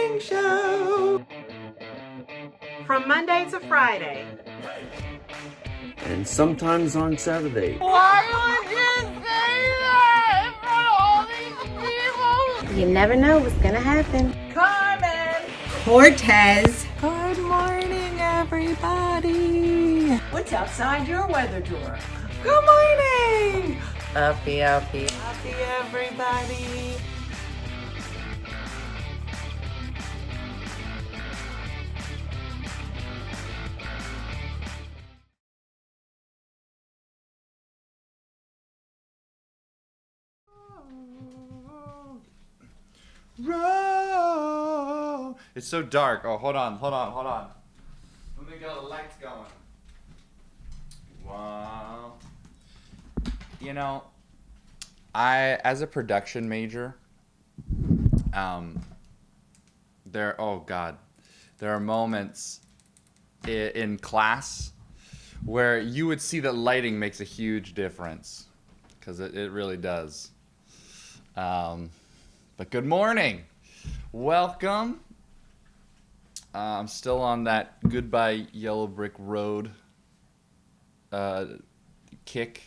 morning show. From Monday to Friday. And sometimes on Saturday. Why would you say that in front of all these people? You never know what's gonna happen. Carmen! Cortez. Good morning, everybody. What's outside your weather door? Good morning. Uppie. Happy everybody. Roll. It's so dark. Oh, hold on. Let me get the lights going. Wow. You know, as a production major, there are moments in class where you would see that lighting makes a huge difference, because it really does. But good morning. Welcome. I'm still on that Goodbye Yellow Brick Road kick.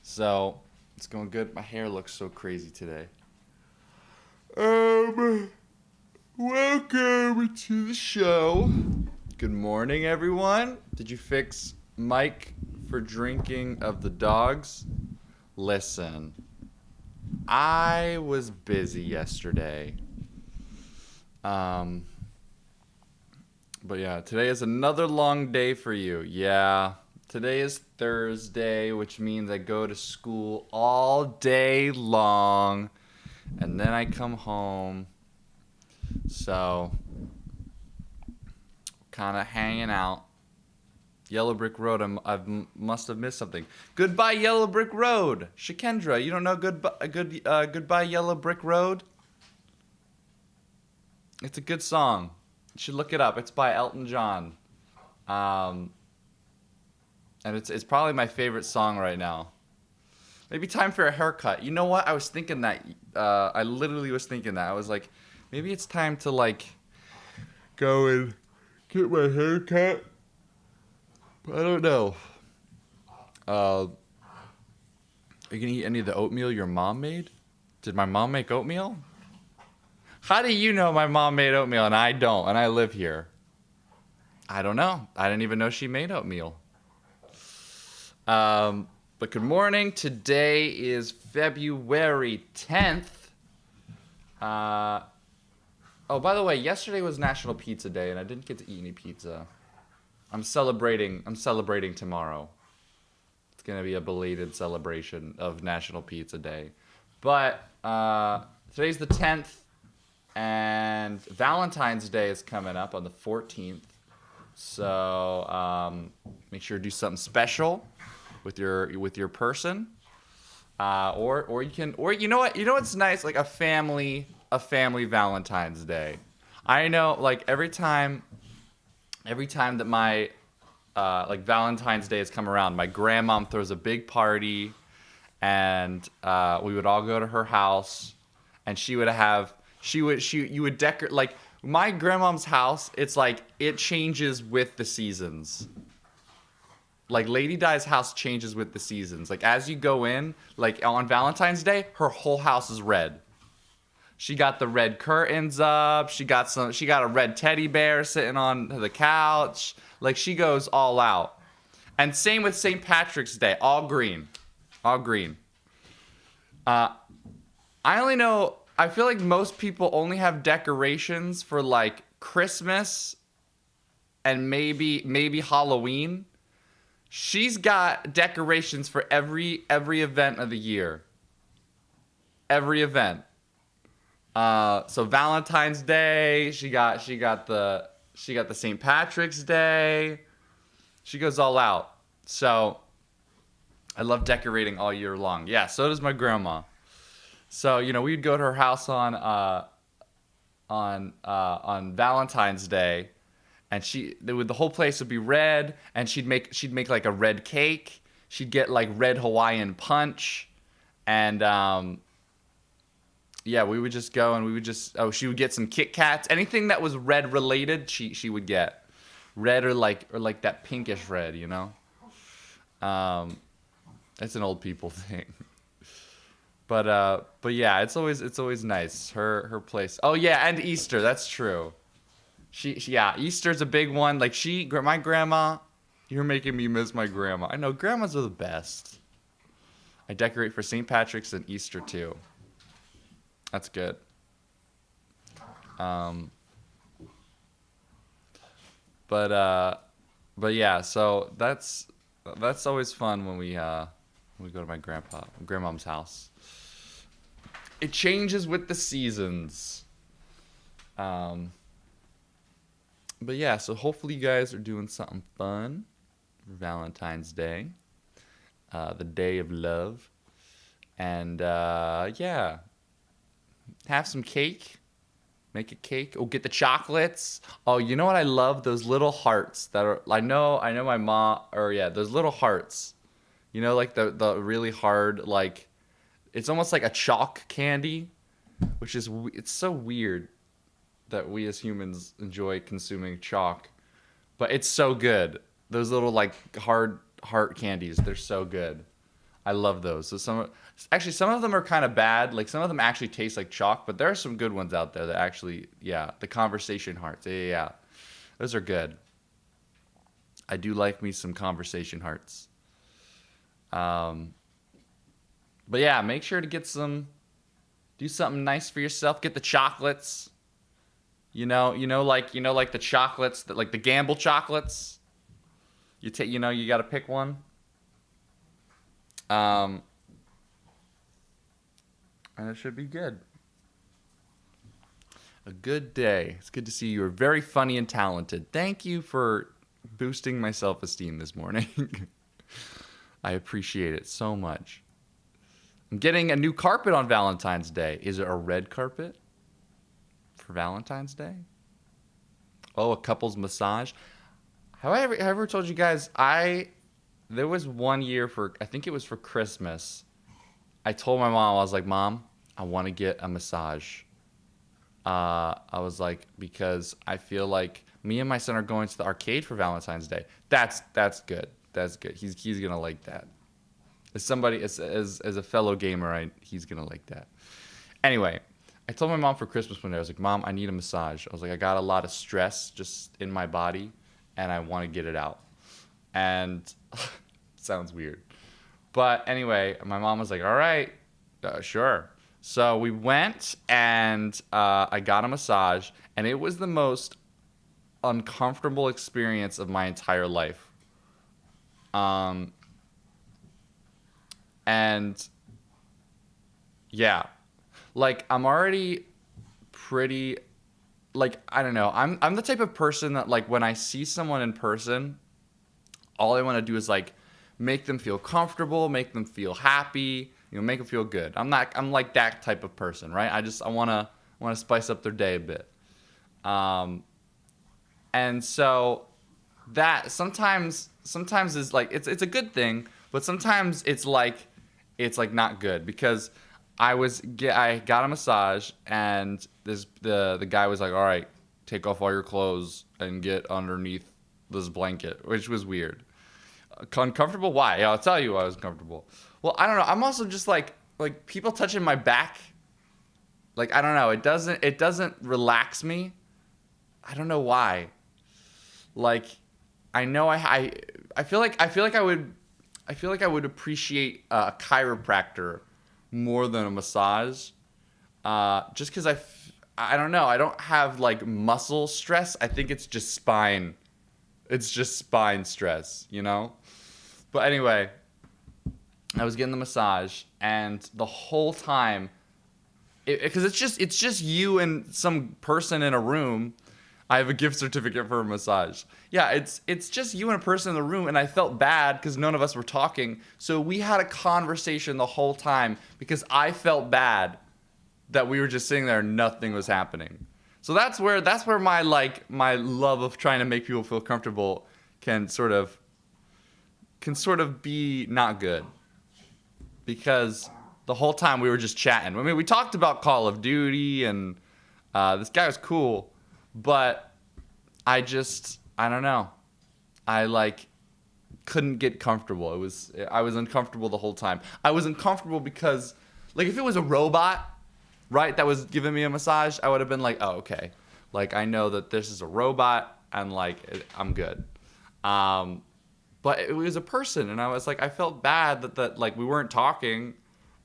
So it's going good. My hair looks so crazy today. Welcome to the show. Good morning, everyone. Did you fix Mike for drinking of the dogs? Listen, I was busy yesterday. But yeah, today is another long day for you. Yeah, today is Thursday, which means I go to school all day long, and then I come home. So, kind of hanging out. Yellow Brick Road, I must have missed something. Goodbye Yellow Brick Road. Shakendra, you don't know Goodbye Yellow Brick Road? It's a good song. You should look it up. It's by Elton John. And it's probably my favorite song right now. Maybe time for a haircut. You know what? I was thinking that. I literally was thinking that. I was like, maybe it's time to like go and get my hair cut. I don't know. Are you gonna eat any of the oatmeal your mom made? Did my mom make oatmeal? How do you know my mom made oatmeal and I don't, and I live here? I don't know. I didn't even know she made oatmeal. But good morning. Today is February 10th. Oh, by the way, yesterday was National Pizza Day, and I didn't get to eat any pizza. I'm celebrating tomorrow. It's gonna be a belated celebration of National Pizza Day. But today's the 10th, and Valentine's Day is coming up on the 14th. So make sure to do something special with your person, or you know what's nice, like a family Valentine's Day. I know, like every time that my like Valentine's Day has come around, my grandmom throws a big party, and we would all go to her house, and you would decorate, like my grandmom's house. It's like it changes with the seasons. Like Lady Di's house changes with the seasons. Like as you go in, like on Valentine's Day, her whole house is red. She got the red curtains up. She got a red teddy bear sitting on the couch. Like she goes all out. And same with St. Patrick's Day, all green. All green. I feel like most people only have decorations for like Christmas and maybe Halloween. She's got decorations for every event of the year. Every event. So Valentine's Day, she got the St. Patrick's Day. She goes all out. So I love decorating all year long. Yeah, so does my grandma. So, we'd go to her house on Valentine's Day, and the whole place would be red, and she'd make like a red cake. She'd get like red Hawaiian punch, and yeah, we would just go and we would just she would get some Kit Kats. Anything that was red related, she would get. Red or like that pinkish red, you know? It's an old people thing. But yeah, it's always nice. Her place. Oh yeah, and Easter, that's true. Yeah, Easter's a big one. Like my grandma, you're making me miss my grandma. I know grandmas are the best. I decorate for St. Patrick's and Easter too. That's good. But yeah, so that's always fun when we go to my grandmom's house. It changes with the seasons. But yeah, so hopefully you guys are doing something fun for Valentine's Day, the day of love, and yeah, have some cake. Make a cake. Oh, get the chocolates. Oh, you know what I love? Those little hearts that are. I know my mom. Or yeah, those little hearts. You know, like the really hard, like, it's almost like a chalk candy, which is it's so weird that we as humans enjoy consuming chalk, but it's so good. Those little like hard heart candies, they're so good. I love those. So some of them are kind of bad. Like some of them actually taste like chalk, but there are some good ones out there that actually, yeah, the conversation hearts. Yeah. Those are good. I do like me some conversation hearts. But yeah, make sure to do something nice for yourself. Get the chocolates. You know, like the chocolates that like the Gamble chocolates. You got to pick one. And it should be good. A good day. It's good to see you. You're very funny and talented. Thank you for boosting my self-esteem this morning. I appreciate it so much. I'm getting a new carpet on Valentine's Day. Is it a red carpet for Valentine's Day? Oh, a couple's massage. Have I ever told you guys, there was one year I think it was for Christmas, I told my mom, I was like, Mom, I want to get a massage. I was like, because I feel like me and my son are going to the arcade for Valentine's Day. That's good. That's good. He's gonna like that. As a fellow gamer, he's gonna like that. Anyway, I told my mom for Christmas one day, I was like, Mom, I need a massage. I was like, I got a lot of stress just in my body, and I want to get it out. And sounds weird. But anyway, my mom was like, all right, sure. So we went and I got a massage, and it was the most uncomfortable experience of my entire life. And yeah, like I'm already pretty, like, I don't know. I'm the type of person that like when I see someone in person, all I want to do is like make them feel comfortable, make them feel happy, make them feel good. I'm like that type of person, right? I want to spice up their day a bit. And so that sometimes is like, it's a good thing, but sometimes it's like not good, because I got a massage, and the guy was like, all right, take off all your clothes and get underneath this blanket, which was weird. Uncomfortable? Why? I'll tell you why I was uncomfortable. Well, I don't know. I'm also just like people touching my back. Like, I don't know. It doesn't relax me. I don't know why. Like, I know I feel like I would appreciate a chiropractor more than a massage. Just because I don't know. I don't have like muscle stress. I think it's just spine. It's just spine stress, But anyway, I was getting the massage, and the whole time, because it's just you and some person in a room. I have a gift certificate for a massage. Yeah, it's just you and a person in the room, and I felt bad because none of us were talking. So we had a conversation the whole time because I felt bad that we were just sitting there and nothing was happening. So that's where my love of trying to make people feel comfortable can sort of be not good. Because the whole time we were just chatting. I mean, we talked about Call of Duty, and this guy was cool, but I don't know. I like couldn't get comfortable. I was uncomfortable the whole time. I was uncomfortable because, like, if it was a robot, right, that was giving me a massage, I would have been like, oh, okay. Like, I know that this is a robot, and like, I'm good. But it was a person, and I was like, I felt bad that like we weren't talking,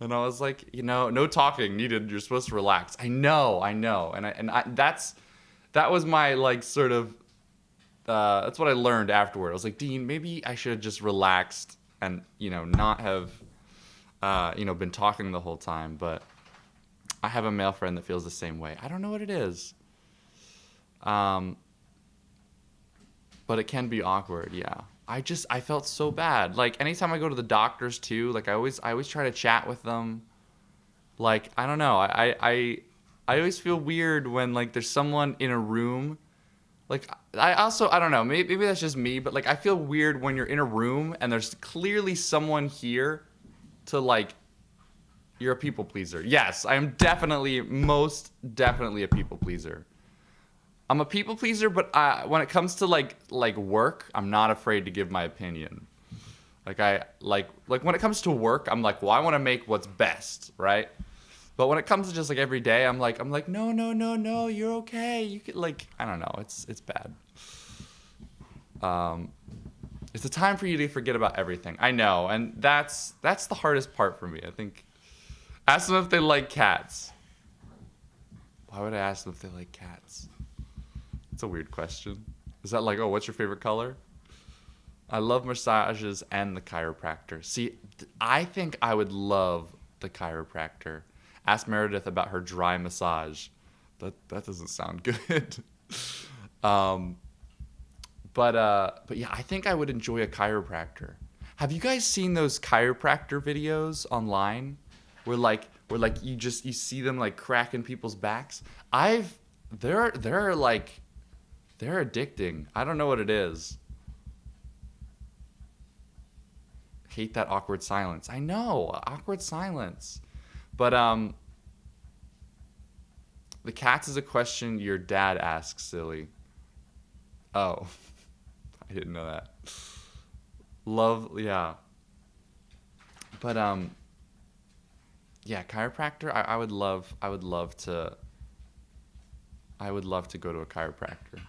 and I was like, you know, no talking needed. You're supposed to relax. I know, and that was my like sort of. That's what I learned afterward. I was like, Dean, maybe I should have just relaxed and, you know, not have, been talking the whole time. But I have a male friend that feels the same way. I don't know what it is. But it can be awkward, yeah. I felt so bad. Like, anytime I go to the doctors, too, like, I always try to chat with them. Like, I don't know. I always feel weird when, like, there's someone in a room. Like, I don't know, maybe that's just me, but, like, I feel weird when you're in a room and there's clearly someone here to, like, you're a people pleaser. Yes, I am most definitely a people pleaser. I'm a people pleaser, but when it comes to, like work, I'm not afraid to give my opinion. Like, when it comes to work, I'm like, well, I want to make what's best, right? But when it comes to just like every day, I'm like, no, you're okay. You could, like, I don't know, it's bad. It's a time for you to forget about everything. I know, and that's the hardest part for me. I think. Ask them if they like cats. Why would I ask them if they like cats? It's a weird question. Is that like, oh, what's your favorite color? I love massages and the chiropractor. See, I think I would love the chiropractor. Ask Meredith about her dry massage. That doesn't sound good. But yeah, I think I would enjoy a chiropractor. Have you guys seen those chiropractor videos online, where you see them like cracking people's backs? They're addicting. I don't know what it is. Hate that awkward silence. I know, awkward silence. But the cats is a question your dad asks, silly. Oh, I didn't know that. Love, yeah. But yeah, chiropractor. I would love to go to a chiropractor.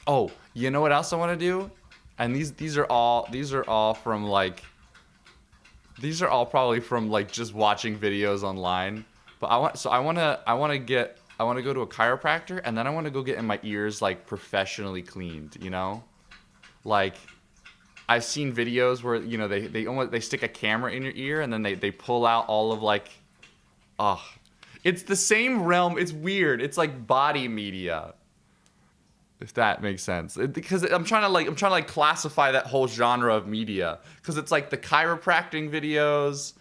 Oh, you know what else I want to do? And these are all from like. These are all probably from like just watching videos online. But I want to go to a chiropractor, and then I want to go get my ears like professionally cleaned, you know? Like, I've seen videos where, you know, they stick a camera in your ear, and then they pull out all of like, oh, it's the same realm. It's weird. It's like body media, if that makes sense. Because I'm trying to classify that whole genre of media, because it's like the chiropractic videos,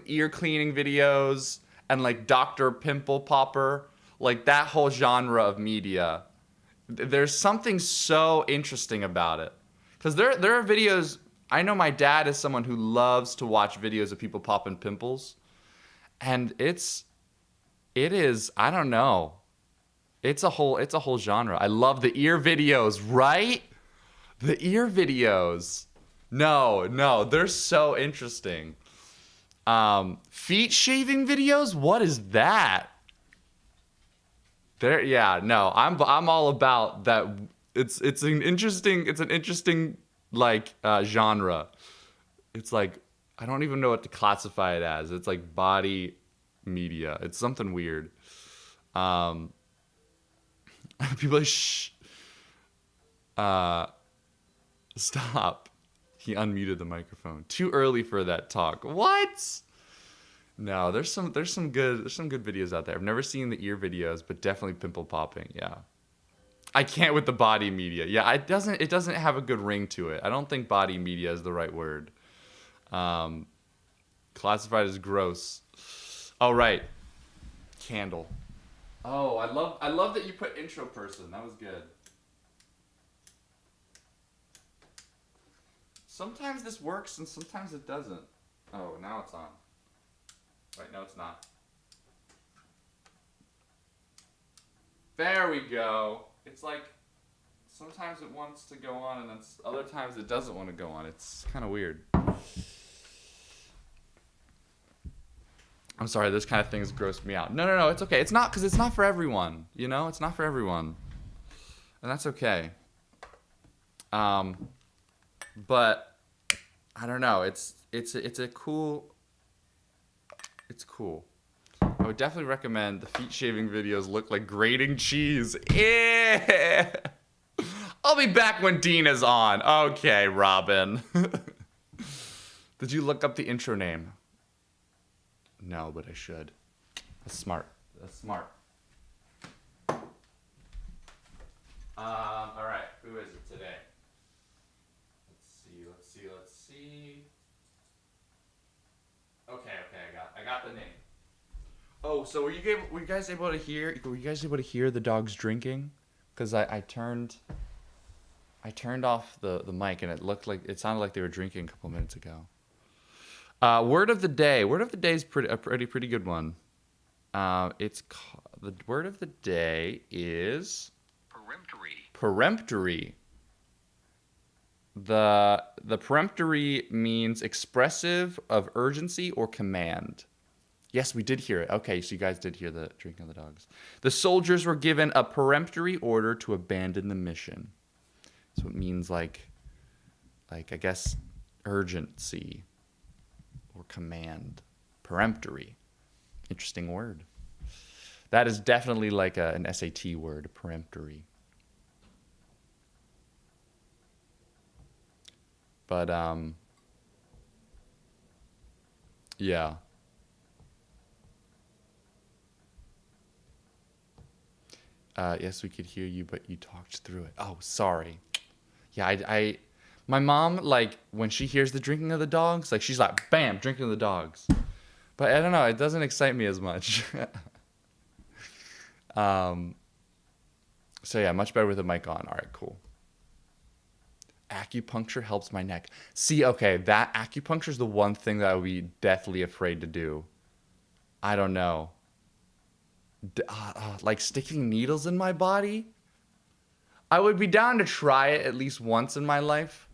ear cleaning videos, and like Dr. Pimple Popper, like that whole genre of media. There's something so interesting about it, because there are videos. I know my dad is someone who loves to watch videos of people popping pimples, and it is, I don't know. It's a whole genre. I love the ear videos, right? The ear videos. No, they're so interesting. Feet shaving videos? What is that? I'm all about that. It's an interesting like genre. It's like, I don't even know what to classify it as. It's like body media. It's something weird. People are shh. Stop. He unmuted the microphone. Too early for that talk. What? No, there's some good videos out there. I've never seen the ear videos, but definitely pimple popping. Yeah. I can't with the body media. Yeah, it doesn't have a good ring to it. I don't think body media is the right word. Classified as gross. Oh, right. Candle. Oh, I love that you put intro person. That was good. Sometimes this works and sometimes it doesn't. Oh, now it's on. Wait, no, it's not. There we go. It's like sometimes it wants to go on and then other times it doesn't want to go on. It's kind of weird. I'm sorry, this kind of things gross me out. No, it's okay. It's not, because it's not for everyone. You know, it's not for everyone, and that's okay. But I don't know. It's cool. I would definitely recommend the feet shaving videos. Look like grating cheese. Yeah. I'll be back when Dean is on. Okay, Robin. Did you look up the intro name? No, but I should. That's smart. All right. Who is it today? Let's see. Okay. I got the name. Oh, so were you guys able to hear the dogs drinking? Because I turned off the mic and it sounded like they were drinking a couple minutes ago. Word of the day. Word of the day is a pretty good one. The word of the day is peremptory. The peremptory means expressive of urgency or command. Yes, we did hear it. Okay, so you guys did hear the drinking of the dogs. The soldiers were given a peremptory order to abandon the mission. So it means like I guess urgency or command. Peremptory. Interesting word. That is definitely like an SAT word, peremptory. But yeah. Yes, we could hear you, but you talked through it. Oh, sorry. Yeah, my mom, like, when she hears the drinking of the dogs, like, she's like, bam, drinking of the dogs. But I don't know, it doesn't excite me as much. So yeah, much better with the mic on. All right, cool. Acupuncture helps my neck. See, okay, that acupuncture is the one thing that I would be deathly afraid to do. I don't know. Like sticking needles in my body? I would be down to try it at least once in my life,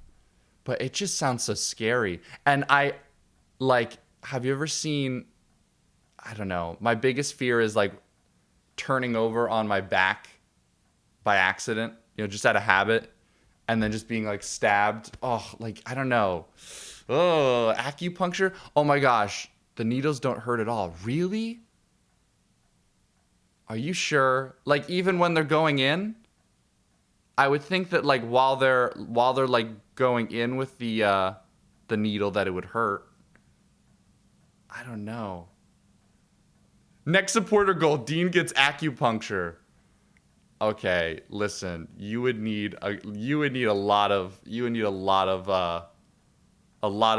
but it just sounds so scary. And have you ever seen, I don't know, my biggest fear is like turning over on my back by accident, just out of habit, and then just being like stabbed. Oh, like, I don't know. Oh, acupuncture? Oh my gosh, the needles don't hurt at all. Really? Are you sure? Like, even when they're going in? I would think that like while they're like going in with the needle that it would hurt. I don't know. Next supporter goal, Dean gets acupuncture. Okay, listen, you would need a lot of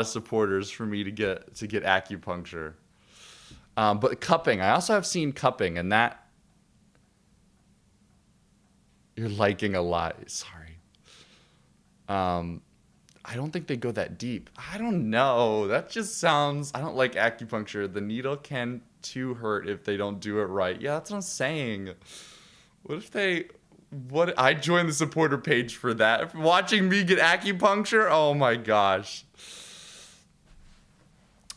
supporters for me to get acupuncture. But cupping, I also have seen cupping, and that you're liking a lot. Sorry. I don't think they go that deep. I don't know. That just sounds... I don't like acupuncture. The needle can too hurt if they don't do it right. Yeah, that's what I'm saying. What if they... I joined the supporter page for that. Watching me get acupuncture? Oh my gosh.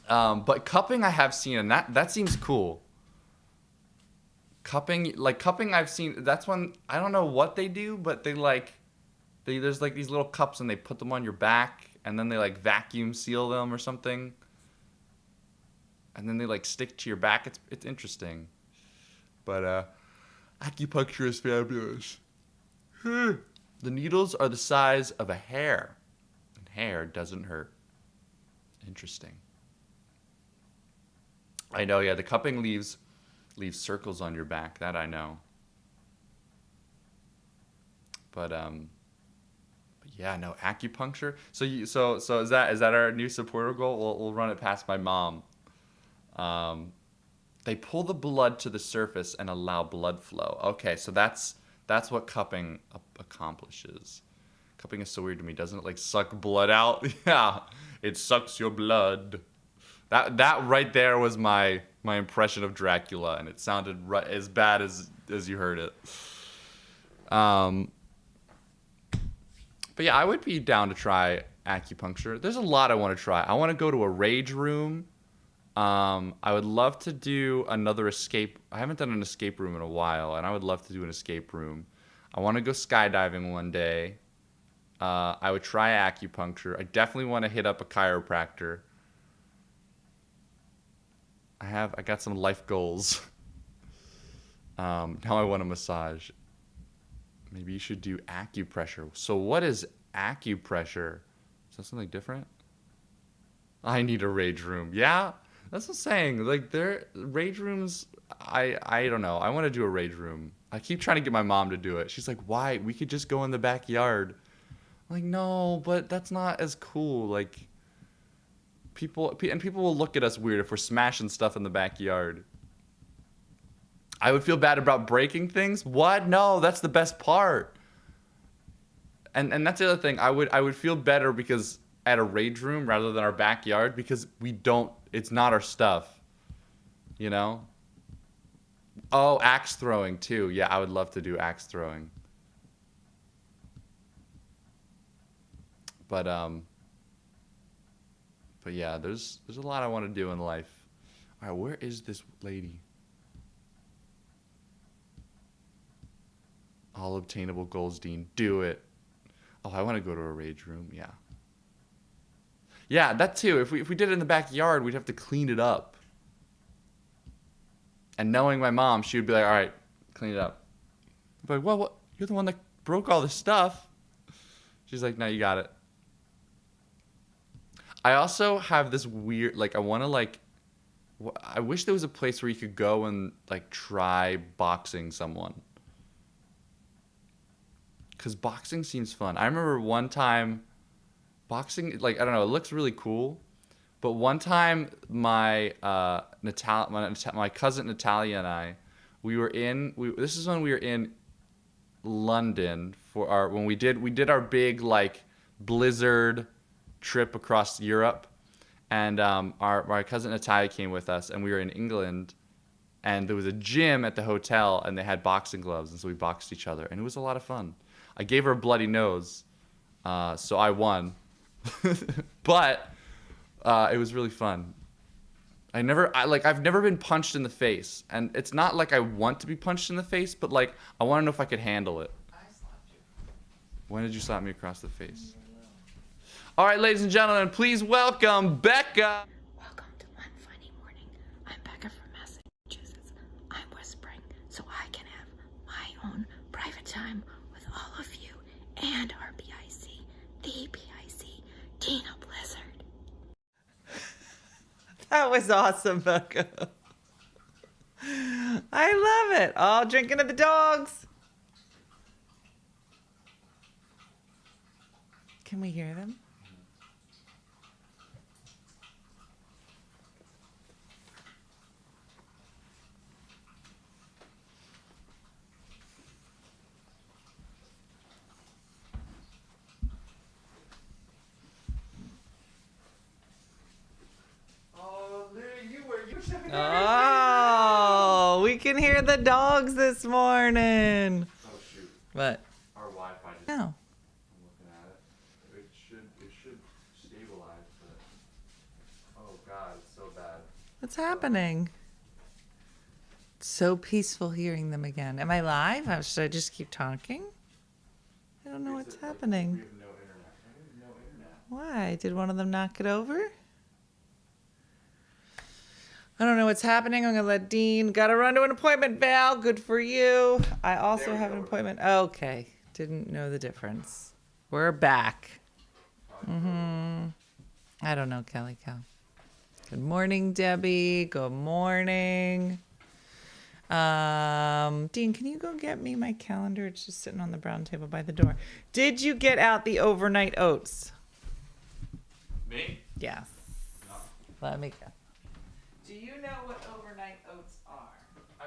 But cupping I have seen, and that seems cool. Cupping I've seen, that's when, I don't know what they do, but there's like these little cups and they put them on your back and then they like vacuum seal them or something. And then they like stick to your back. It's interesting. But acupuncture is fabulous. The needles are the size of a hair. And hair doesn't hurt. Interesting. I know, yeah, the cupping leaves circles on your back. That I know. But yeah, no, acupuncture. So is that our new supporter goal? We'll run it past my mom. They pull the blood to the surface and allow blood flow. Okay, so that's what cupping accomplishes. Cupping is so weird to me. Doesn't it like suck blood out? Yeah, it sucks your blood. That right there was my impression of Dracula, and it sounded as bad as you heard it. But yeah, I would be down to try acupuncture. There's a lot I want to try. I want to go to a rage room. I would love to do another escape. I haven't done an escape room in a while, and I would love to do an escape room. I want to go skydiving one day. I would try acupuncture. I definitely want to hit up a chiropractor. I got some life goals. Now I want a massage. Maybe you should do acupressure. So what is acupressure? Is that something different? I need a rage room. Yeah, that's what I'm saying. Like rage rooms. I don't know. I want to do a rage room. I keep trying to get my mom to do it. She's like, why? We could just go in the backyard. I'm like, no, but that's not as cool. Like people will look at us weird if we're smashing stuff in the backyard. I would feel bad about breaking things. What? No, that's the best part. And that's the other thing. I would feel better because at a rage room rather than our backyard, because it's not our stuff. You know? Oh, axe throwing too. Yeah, I would love to do axe throwing. But yeah, there's a lot I want to do in life. All right, where is this lady? All obtainable goals, Dean. Do it. Oh, I want to go to a rage room. Yeah. Yeah, that too. If we did it in the backyard, we'd have to clean it up. And knowing my mom, she would be like, all right, clean it up. I'd be like, well, what? You're the one that broke all this stuff. She's like, no, you got it. I also have this weird, like, I want to, like, I wish there was a place where you could go and, like, try boxing someone. Because boxing seems fun. I remember one time, boxing, like, I don't know, it looks really cool. But one time, my cousin Natalia and I, this is when we were in London for when we did our big, like, blizzard trip across Europe, and my cousin Natalia came with us, and we were in England, and there was a gym at the hotel, and they had boxing gloves, and so we boxed each other, and it was a lot of fun. I gave her a bloody nose, so I won, but it was really fun. I've never been punched in the face, and it's not like I want to be punched in the face, but like I want to know if I could handle it. I slapped you. When did you slap me across the face? All right, ladies and gentlemen, please welcome Becca. Welcome to One Funny Morning. I'm Becca from Massachusetts. I'm whispering so I can have my own private time with all of you and our BIC, the BIC, Tina Blizzard. That was awesome, Becca. I love it. All drinking to the dogs. Can we hear them? Oh, we can hear the dogs this morning. Oh shoot. What? Our Wi-Fi just. No. I'm looking at it. It should stabilize, but oh god, it's so bad. What's happening? It's so peaceful hearing them again. Am I live? Should I just keep talking? I don't know what's happening. We have no internet. I have no internet. Why? Did one of them knock it over? I don't know what's happening. I'm going to let Dean. Got to run to an appointment, Val. Good for you. I also have an appointment. Okay. Didn't know the difference. We're back. I don't know, Kelly Cow. Good morning, Debbie. Good morning. Dean, can you go get me my calendar? It's just sitting on the brown table by the door. Did you get out the overnight oats? Me? Yes. No. Let me go. Do you know what overnight oats are? I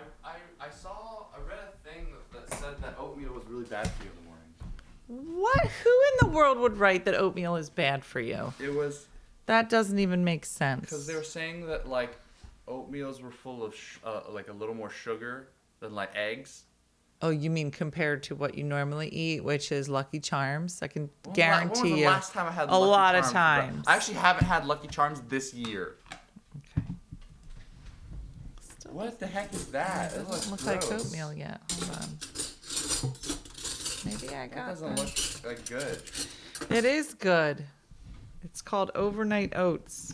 read a thing that said that oatmeal was really bad for you in the morning. What? Who in the world would write that oatmeal is bad for you? It was That doesn't even make sense. because they were saying that like oatmeals were full of like a little more sugar than like eggs. Oh, you mean compared to what you normally eat, which is Lucky Charms? I can When was guarantee the you last time I had a Lucky lot of Charms, bro? times. I actually haven't had Lucky Charms this year. Okay. Still What the heck is that? That doesn't looks look like gross. oatmeal yet. Hold on. Maybe I That got doesn't that. look like good. It is good. It's called overnight oats.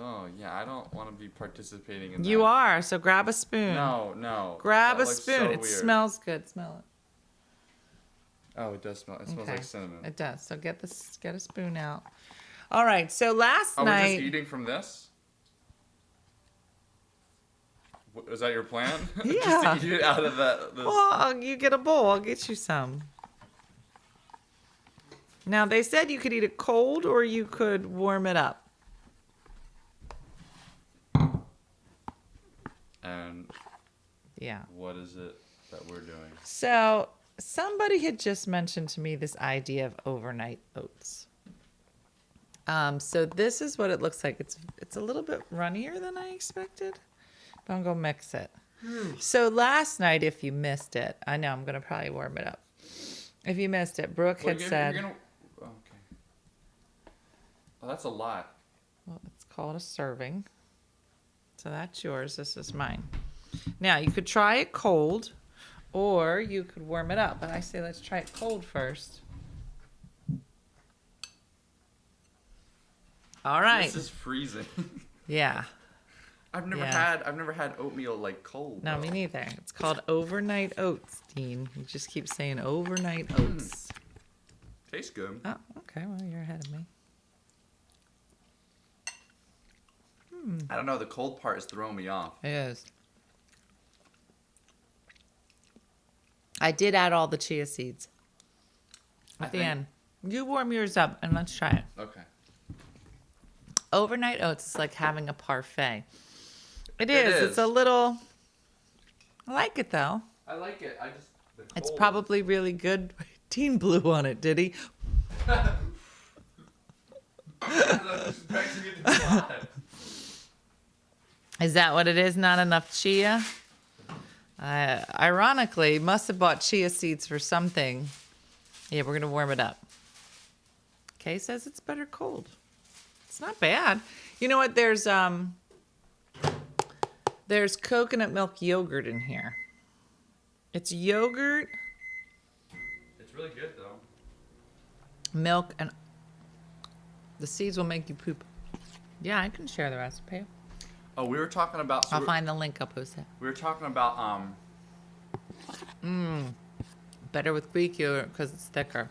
Oh yeah, I don't want to be participating in that. You are, so grab a spoon. No. Grab That a looks spoon. so It weird. smells good. Smell Oh, it does smell. It it. smells like cinnamon. It does. So get a spoon out. All right. So last Oh, we're night. just eating from this? Was that your plan? Yeah. Just to eat it out of this. Well, you get a bowl. I'll get you some. Now, they said you could eat it cold or you could warm it up. And Yeah. what is it that we're doing? So, somebody had just mentioned to me this idea of overnight oats. So this is what it looks like. It's a little bit runnier than I expected. But I'm going to mix it. So last night, if you missed it, I know I'm going to probably warm it up. If you missed it, Brooke had said... Okay. Oh, that's a lot. Well, it's called a serving. So that's yours. This is mine. Now, you could try it cold, or you could warm it up. But I say let's try it cold first. All right. This is freezing. Yeah. I've never Yeah. had oatmeal like cold. No, though. me neither. It's called overnight oats, Dean. You just keep saying overnight oats. Tastes good. Oh, okay. Well, you're ahead of me. I don't know. The cold part is throwing me off. It is. I did add all the chia seeds at the end. You warm yours up and let's try it. Okay. Overnight oats is like having a parfait. It It is. is. It's a little. I like it though. I like it. I just. The cold. It's probably really good. Dean blew on it, did he? Is that what it is? Not enough chia? Ironically, must have bought chia seeds for something. Yeah, we're going to warm it up. Kay says it's better cold. It's not bad. You know what? There's coconut milk yogurt in here. It's yogurt, It's really good though. milk, and the seeds will make you poop. Yeah, I can share the recipe. Oh, we were talking about. So I'll find the link. I'll post it. we were talking about Better with Greek yogurt because it's thicker.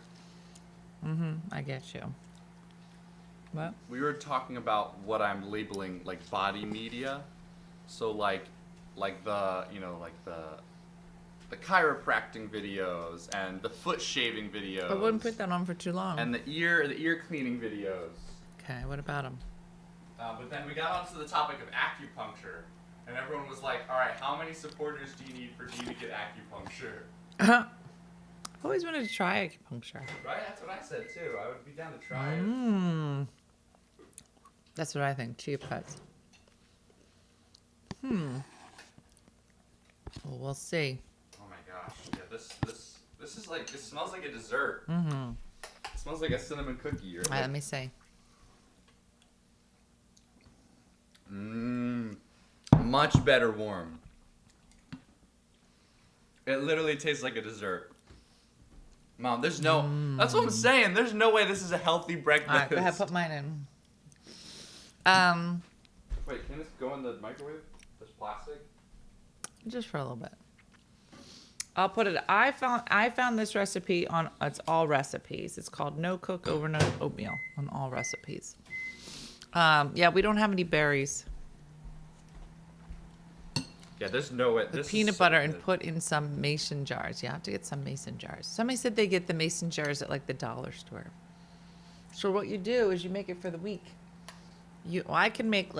I get you. What? we were talking about what I'm labeling like body media. So like the the chiropractic videos and the foot shaving videos. I wouldn't put that on for too long. And the ear cleaning videos. Okay, what about them? But then we got onto the topic of acupuncture, and everyone was like, "All right, how many supporters do you need for Dean to get acupuncture?" I've always wanted to try acupuncture. Right? That's what I said too. I would be down to try it. That's what I think. Chia pets. Well, we'll see. Oh my gosh! Yeah, this is like it smells like a dessert. It smells like a cinnamon cookie. Or All right, let me see. Much better warm. It literally tastes like a dessert. Mom, there's no. That's what I'm saying. There's no way this is a healthy breakfast. All right, go ahead, put mine in. Wait, can this go in the microwave? This plastic? Just for a little bit. I'll put it. I found this recipe on. It's all recipes. It's called No Cook Overnight Oatmeal on all recipes. Yeah, we don't have any berries. Yeah, there's no way. The This is peanut so butter good. and put in some mason jars. You have to get some mason jars. Somebody said they get the mason jars at like the dollar store. So what you do is you make it for the week. I can make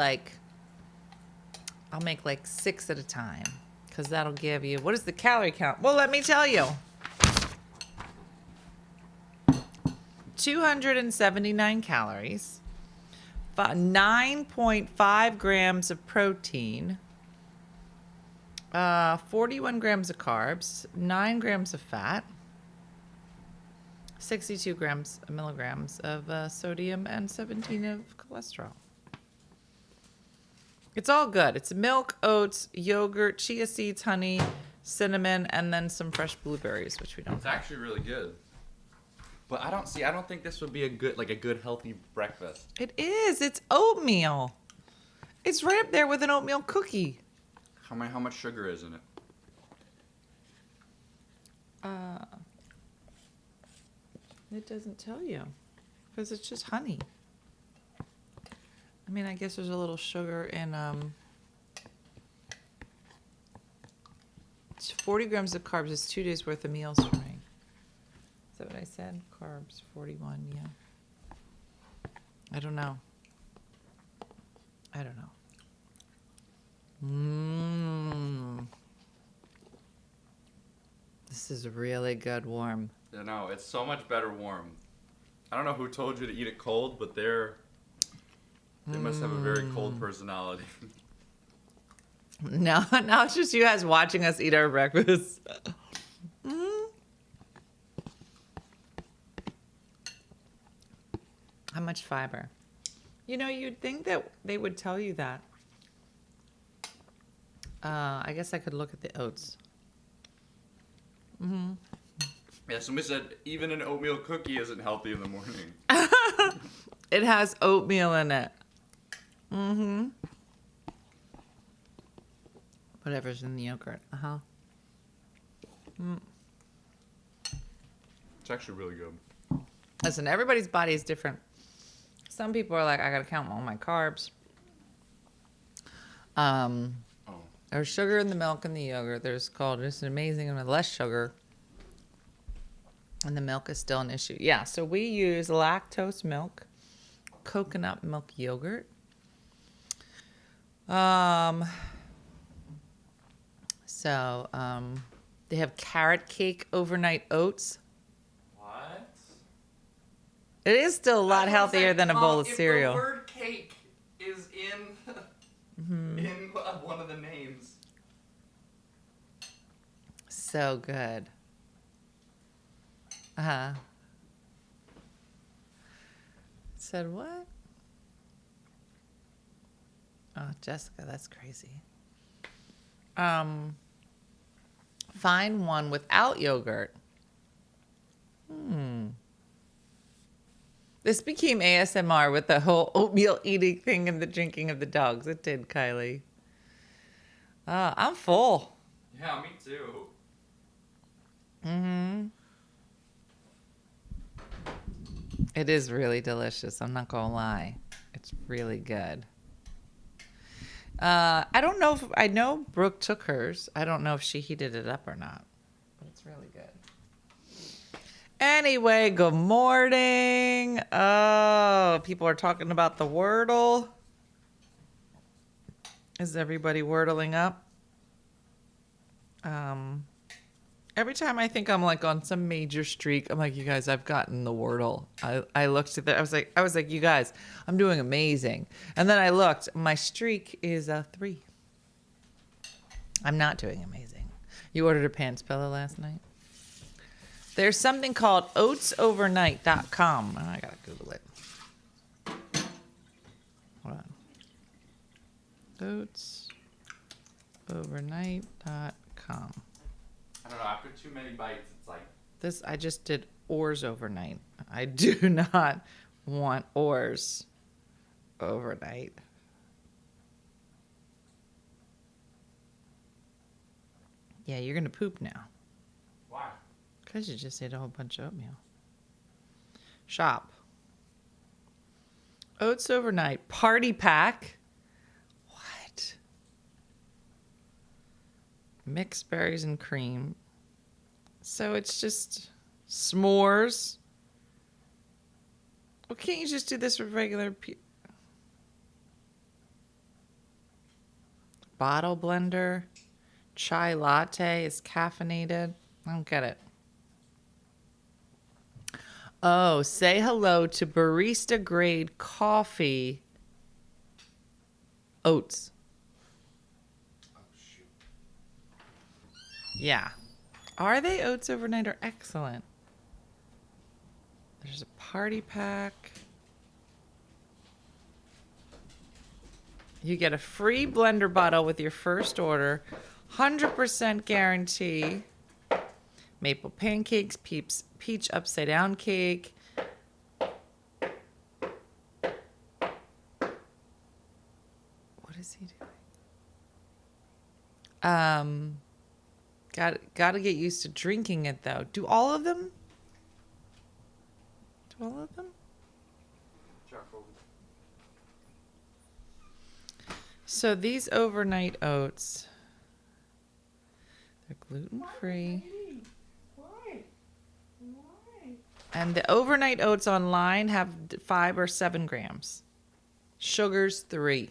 I'll make like 6 at a time because that'll give you. What is the calorie count? Well, let me tell you. 279 calories, 9.5 grams of protein, 41 grams of carbs, 9 grams of fat, 62 milligrams of sodium, and 17 of cholesterol. It's all good. It's milk, oats, yogurt, chia seeds, honey, cinnamon, and then some fresh blueberries, which we don't. It's actually really good. But I don't think this would be a good healthy breakfast. It is. It's oatmeal. It's right up there with an oatmeal cookie. How much sugar is in it? It doesn't tell you because it's just honey. I mean, I guess there's a little sugar in. It's 40 grams of carbs. It's 2 days worth of meals for me. Is that what I said? Carbs, 41. Yeah. I don't know. This is really good warm. You know, it's so much better warm. I don't know who told you to eat it cold, but they must have a very cold personality. Now it's just you guys watching us eat our breakfast. How much fiber? You know, you'd think that they would tell you that. I guess I could look at the oats. Yeah, somebody said even an oatmeal cookie isn't healthy in the morning. It has oatmeal in it. Whatever's in the yogurt. It's actually really good. Listen, everybody's body is different. Some people are like, I gotta count all my carbs. There's sugar in the milk and the yogurt. There's an amazing one with less sugar. And the milk is still an issue. Yeah, so we use lactose milk, coconut milk yogurt. They have carrot cake overnight oats. What? It is still a lot healthier than a bowl of cereal. If the word cake is in in one of the names. So good. Said what? Oh, Jessica, that's crazy. Find one without yogurt. This became ASMR with the whole oatmeal eating thing and the drinking of the dogs. It did, Kylie. I'm full. Yeah, me too. It is really delicious. I'm not gonna lie. It's really good. I don't know I know Brooke took hers. I don't know if she heated it up or not, but it's really good. Anyway, good morning. Oh, people are talking about the Wordle. Is everybody Wordling up? Every time I think I'm like on some major streak, I'm like, you guys, I've gotten the Wordle. I looked at that. I was like, you guys, I'm doing amazing. And then I looked, my streak is 3. I'm not doing amazing. You ordered a pants pillow last night? There's something called oatsovernight.com. Oh, I gotta Google it. Hold on. oatsovernight.com. I don't know, after too many bites, it's like... This, I just did oars overnight. I do not want oars overnight. Yeah, you're going to poop now. Why? Because you just ate a whole bunch of oatmeal. Shop. Oats overnight. Party pack. What? Mixed berries and cream. So it's just s'mores. Well, can't you just do this with regular bottle blender? Chai latte is caffeinated. I don't get it. Oh, say hello to barista grade coffee oats. Oh, shoot. Yeah. Are they oats overnight are excellent? There's a party pack. You get a free blender bottle with your first order. 100% guarantee. Maple pancakes, peach upside down cake. What is he doing? Got to get used to drinking it though. Do all of them? Do all of them? So these overnight oats, they're gluten-free. And the overnight oats online have 5 or 7 grams. Sugar's 3.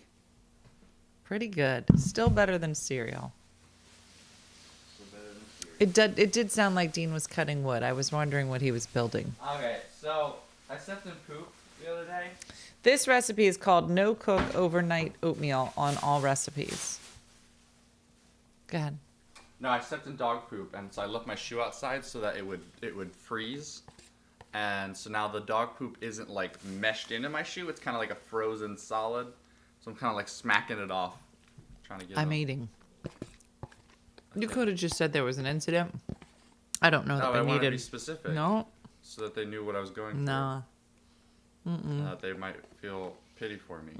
Pretty good. Still better than cereal. It did sound like Dean was cutting wood. I was wondering what he was building. Okay, so I sent them poop the other day. This recipe is called No Cook Overnight Oatmeal on all recipes. Go ahead. No, I stepped in dog poop, and so I left my shoe outside so that it would freeze. And so now the dog poop isn't like meshed into my shoe. It's kind of like a frozen solid. So I'm kind of like smacking it off, trying to get. I'm eating. You could have just said there was an incident. I don't know that No, they I wanted to needed. be specific. No, So that they knew what I was going through. no. That they might feel pity for me.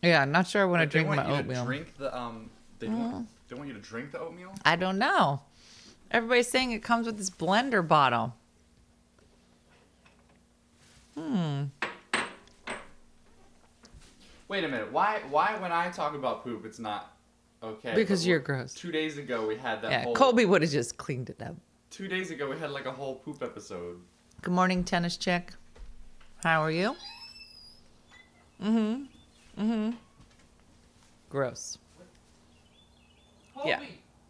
Yeah, I'm not sure I want to Like, they drink want my you to oatmeal. drink the they want you to drink the oatmeal. I don't know. Everybody's saying it comes with this blender bottle. Wait a minute. Why when I talk about poop it's not okay? Because but you're gross. 2 days ago we had that Yeah, whole. Colby would have just cleaned it up. 2 days ago we had like a whole poop episode. Good morning, tennis chick. How are you? Gross. Colby! Yeah.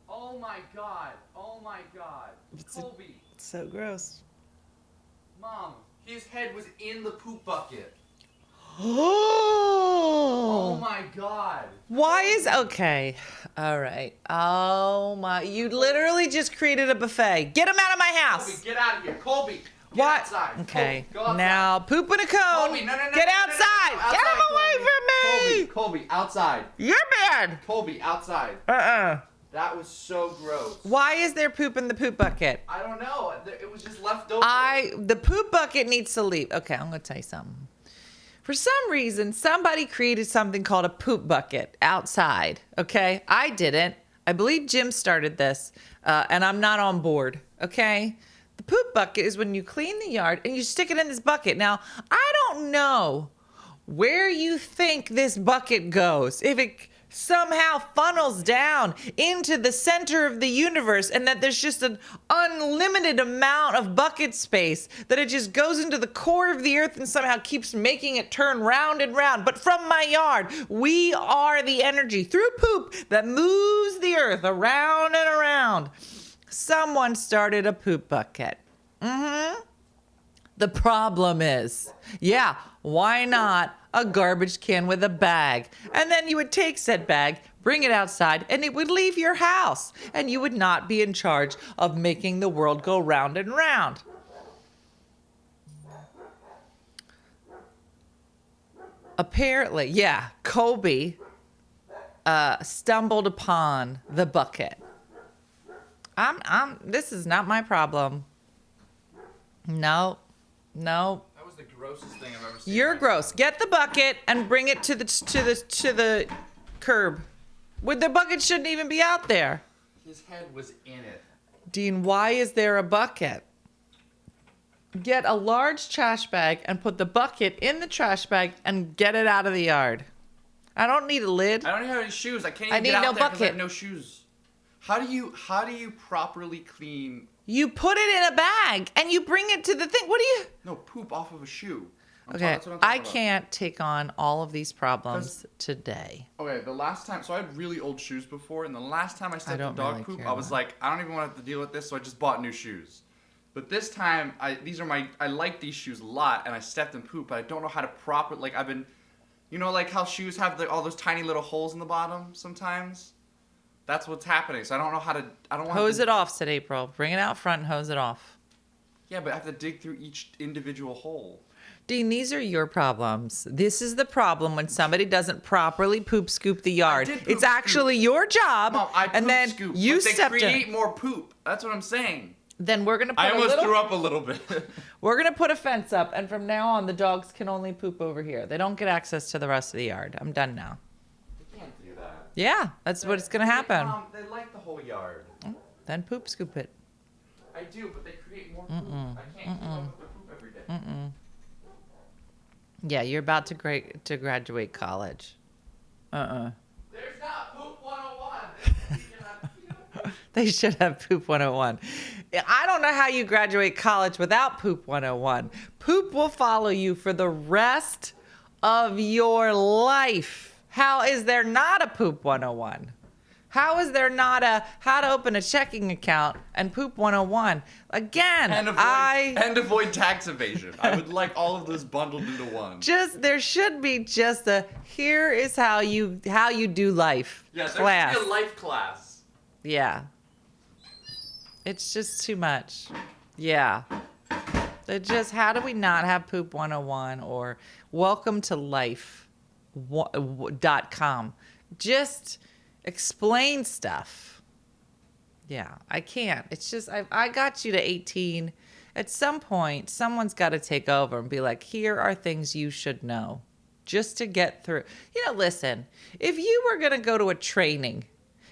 Oh my god! Oh my god! Colby! So gross. Mom, his head was in the poop bucket. Oh Oh my god! Why is okay? All right. Oh my! You literally just created a buffet. Get him out of my Colby, house. get out of here! Colby! Get What? outside! Okay. Colby, go outside. Now poop in a cone. Colby, no, Get no, no, outside. no, no, Get him outside, away Colby. from me. Colby, outside! You're bad. Colby, outside! Uh-uh. That was so gross. Why is there poop in the poop bucket? I don't know. It was just left over. The poop bucket needs to leave. Okay, I'm gonna tell you something. For some reason, somebody created something called a poop bucket outside. Okay, I didn't. I believe Jim started this, and I'm not on board. Okay, the poop bucket is when you clean the yard and you stick it in this bucket. Now, I don't know where you think this bucket goes. If it somehow funnels down into the center of the universe and that there's just an unlimited amount of bucket space, that it just goes into the core of the earth and somehow keeps making it turn round and round. But from my yard, we are the energy through poop that moves the earth around and around. Someone started a poop bucket. The problem is, yeah, why not a garbage can with a bag? And then you would take said bag, bring it outside, and it would leave your house. And you would not be in charge of making the world go round and round. Apparently, yeah, Colby stumbled upon the bucket. This is not my problem. No. That was the grossest thing I've ever seen. You're gross. Get the bucket and bring it to the curb. The bucket shouldn't even be out there. His head was in it. Dean, why is there a bucket? Get a large trash bag and put the bucket in the trash bag and get it out of the yard. I don't need a lid. I don't even have any shoes. I can't I even need get out no there 'cause I bucket. have no shoes. How do you properly clean? You put it in a bag and you bring it to the thing. What do you? No, poop off of a shoe. Okay, that's what I'm I talking about. can't take on all of these problems today. Okay, the last time, so I had really old shoes before, and the last time I stepped in don't dog really poop, care I was about like, I don't even want to have to deal with this, so I just bought new shoes. But this time, I like these shoes a lot, and I stepped in poop, but I don't know how to like I've been, like how shoes have all those tiny little holes in the bottom sometimes? That's what's happening, so I don't know how to, I don't want Hose it off, said April. Bring it out front and hose it off. Yeah, but I have to dig through each individual hole. Dean, these are your problems. This is the problem when somebody doesn't properly poop scoop the yard. did poop It's actually scoop. your job. Mom, I and poop then scoop, you but they stepped create in. more poop. That's what I'm saying. Then we're gonna put I almost a little, threw up a little bit. We're gonna put a fence up, and from now on, the dogs can only poop over here. They don't get access to the rest of the yard. I'm done now. You can't do that. Yeah, that's what's gonna happen. Mom, they like the whole yard. Then poop scoop it. I do, but they create more poop. I can't keep up with their poop every day. Yeah, you're about to graduate college. There's not poop 101. They should have Poop 101. I don't know how you graduate college without Poop 101. Poop will follow you for the rest of your life. How is there not a Poop 101? How is there not a how to open a checking account and Poop 101? Again, And avoid tax evasion. I would like all of those bundled into one. there should be just a here is how you do life Yeah, there class. should be a life class. Yeah. It's just too much. Yeah. How do we not have Poop 101 or welcome to life.com? Just explain stuff. Yeah, I can't. It's just, I got you to 18. At some point, someone's got to take over and be like, here are things you should know just to get through. Listen, if you were going to go to a training,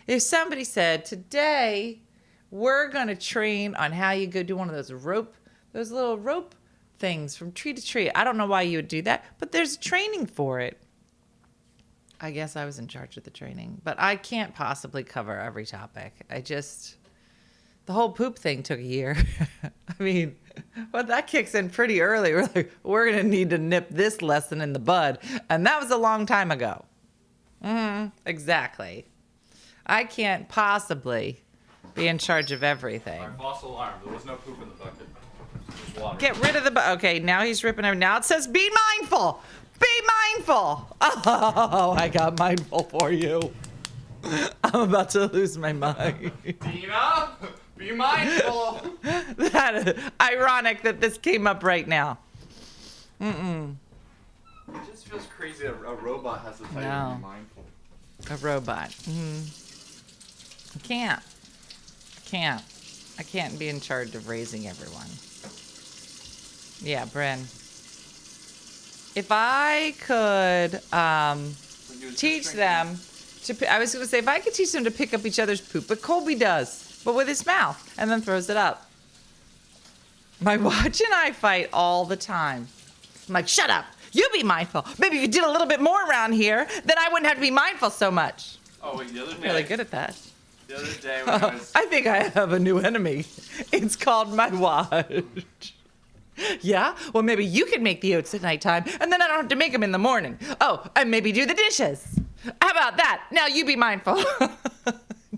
if somebody said, today, we're going to train on how you go do one of those little rope things from tree to tree. I don't know why you would do that, but there's training for it. I guess I was in charge of the training, but I can't possibly cover every topic. The whole poop thing took a year. I mean, but that kicks in pretty early. We're like, we're going to need to nip this lesson in the bud. And that was a long time ago. Exactly. I can't possibly be in charge of everything. Our false alarm. There was no poop in the bucket. Just water. Get rid of the okay, now he's ripping everything. Now it says be mindful. Be mindful. Oh, I got mindful for you. I'm about to lose my mind. Dina, be mindful. Ironic that this came up right now. It just feels crazy that a robot has to tell you No. to be mindful. A robot. I can't. I can't be in charge of raising everyone. Yeah, Bryn. If I could teach them to, I was going to say, if I could teach them to pick up each other's poop, but Colby does, but with his mouth, and then throws it up. My watch and I fight all the time. I'm like, shut up. You be mindful. Maybe if you did a little bit more around here, then I wouldn't have to be mindful so much. Oh, wait, the other I'm day. really good at that. The other day when I was. I think I have a new enemy. It's called my watch. Yeah? Well, maybe you can make the oats at nighttime, and then I don't have to make them in the morning. Oh, and maybe do the dishes. How about that? Now you be mindful.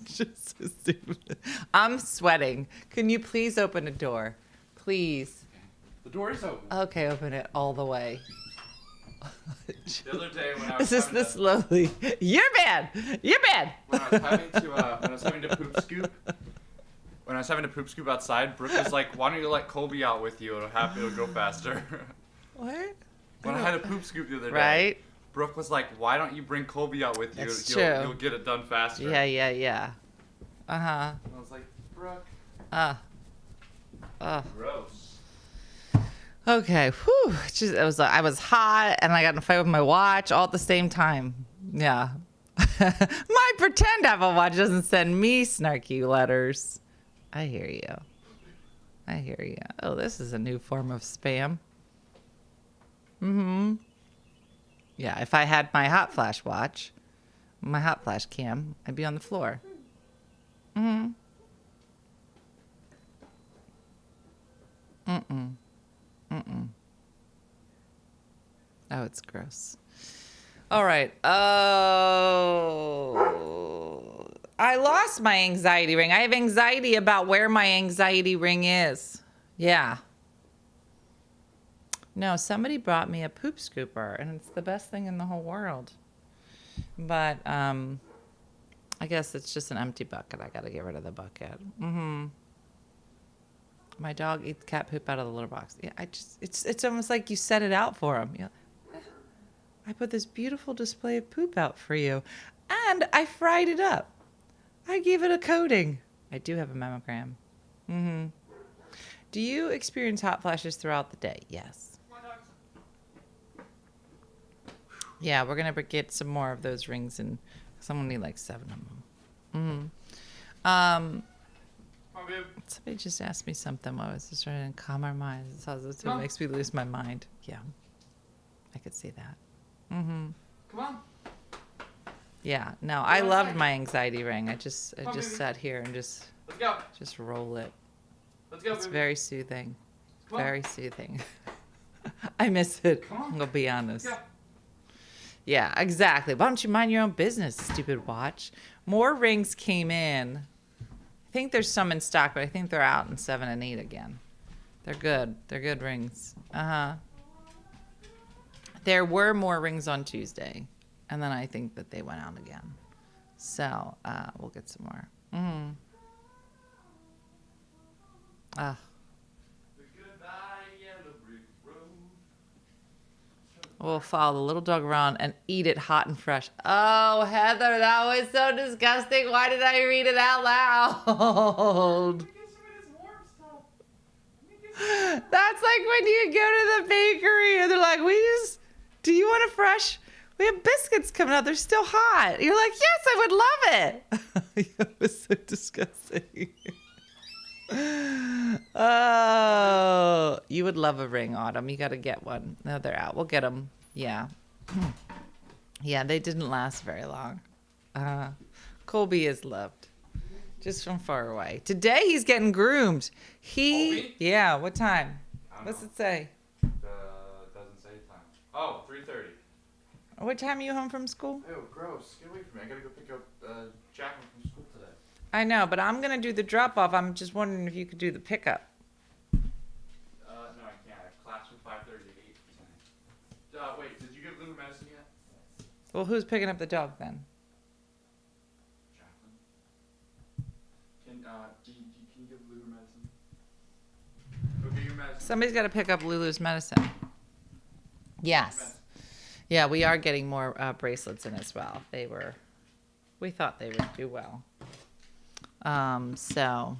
Just so stupid. I'm sweating. Can you please open a door? Please. The door is open. Okay, open it all the way. The other day when I was This is having this slowly. You're bad. You're bad. when I was having to poop scoop. When I was having to poop scoop outside, Brooke was like, "Why don't you let Colby out with you? It'll go faster." What? When I had a poop scoop the other day, Right? Brooke was like, "Why don't you bring Colby out with you? That's You'll true. you'll get it done faster." Yeah. Uh-huh. And I was like, "Brooke, gross." Okay. Whew. I was hot and I got in a fight with my watch all at the same time. Yeah. My pretend Apple Watch doesn't send me snarky letters. I hear you. Oh, this is a new form of spam. Yeah, if I had my hot flash watch, my hot flash cam, I'd be on the floor. Oh, it's gross. All right. Oh, I lost my anxiety ring. I have anxiety about where my anxiety ring is. Yeah. No, somebody brought me a poop scooper, and it's the best thing in the whole world. But I guess it's just an empty bucket. I got to get rid of the bucket. My dog eats cat poop out of the litter box. Yeah, it's almost like you set it out for him. I put this beautiful display of poop out for you, and I fried it up. I gave it a coating. I do have a mammogram. Do you experience hot flashes throughout the day? Yes. Yeah, we're gonna get some more of those rings, and someone need like 7 of them. Somebody just asked me something while I was just trying to calm our minds. It makes me lose my mind. Yeah, I could see that. Come on. Yeah, no, I loved my anxiety ring. I just sat here and Let's go. just roll it. Let's go. It's Baby. very soothing. Come on. Very soothing. I miss it. I'm gonna be honest. Let's go. Yeah, exactly. Why don't you mind your own business, stupid watch? More rings came in. I think there's some in stock, but I think they're out in 7 and 8 again. They're good. They're good rings. There were more rings on Tuesday, and then I think that they went out again. So we'll get some more. We'll follow the little dog around and eat it hot and fresh. Oh, Heather, that was so disgusting. Why did I read it out loud? That's like when you go to the bakery and they're like, do you want a fresh? We have biscuits coming out. They're still hot. You're like, yes, I would love it. It was so disgusting. Oh, you would love a ring, Autumn. You got to get one. No, they're out. We'll get them. Yeah. Yeah, they didn't last very long. Colby is loved. Just from far away. Today he's getting groomed. Colby? Yeah, what time? What's know. it say? Doesn't say time. Oh, 3:30. What time are you home from school? Oh, gross. Get away from me. I gotta go pick up Jacqueline from school today. I know, but I'm going to do the drop-off. I'm just wondering if you could do the pickup. No, I can't. I have class from 5:30 to 8 tonight. Wait, did you give Lou medicine yet? Well, who's picking up the dog then? Jacqueline. Can you give Lou medicine? Go get your medicine. Somebody's got to pick up Lulu's medicine. Yes. Yeah, we are getting more bracelets in as well. We thought they would do well. So,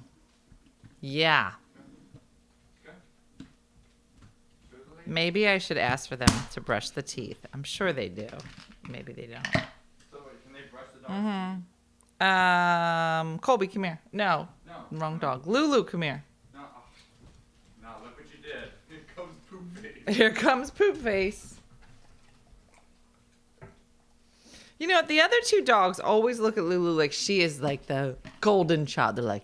yeah. Maybe I should ask for them to brush the teeth. I'm sure they do. Maybe they don't. So wait, can they brush the dog? Colby, come here. No. Wrong dog. Lulu, come here. No. No, look what you did. Here comes Poop Face. Here comes Poop Face. You know, the other 2 dogs always look at Lulu like she is like the golden child. They're like,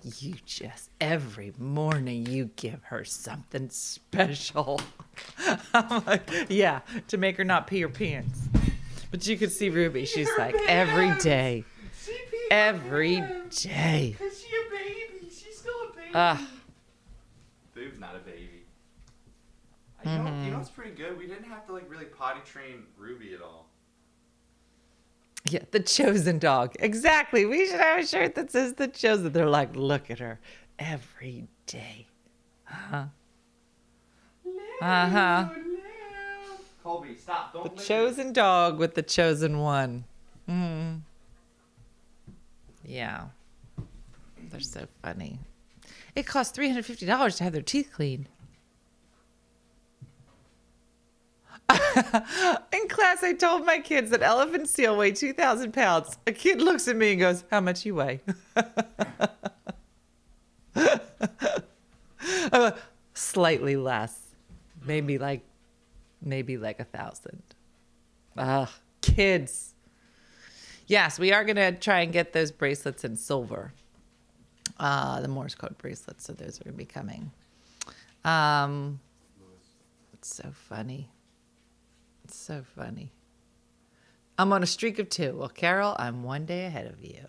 every morning you give her something special. I'm like, yeah, to make her not pee her pants. But you could see Ruby. She's like, every day. Every day. Because she's a baby. She's still a baby. Boob's not a baby. You know what's pretty good? We didn't have to like really potty train Ruby at all. Yeah, the chosen dog. Exactly. We should have a shirt that says the chosen. They're like, look at her every day. Colby, stop. Don't The lick chosen dog with the chosen one. Yeah. They're so funny. It costs $350 to have their teeth cleaned. In class, I told my kids that elephant seal weigh 2,000 pounds. A kid looks at me and goes, how much you weigh? Slightly less. Maybe like 1,000. Kids. Yes, we are going to try and get those bracelets in silver. The Morse code bracelets. So those are going to be coming. It's so funny. So funny. I'm on a streak of 2. Well, Carol, I'm 1 day ahead of you.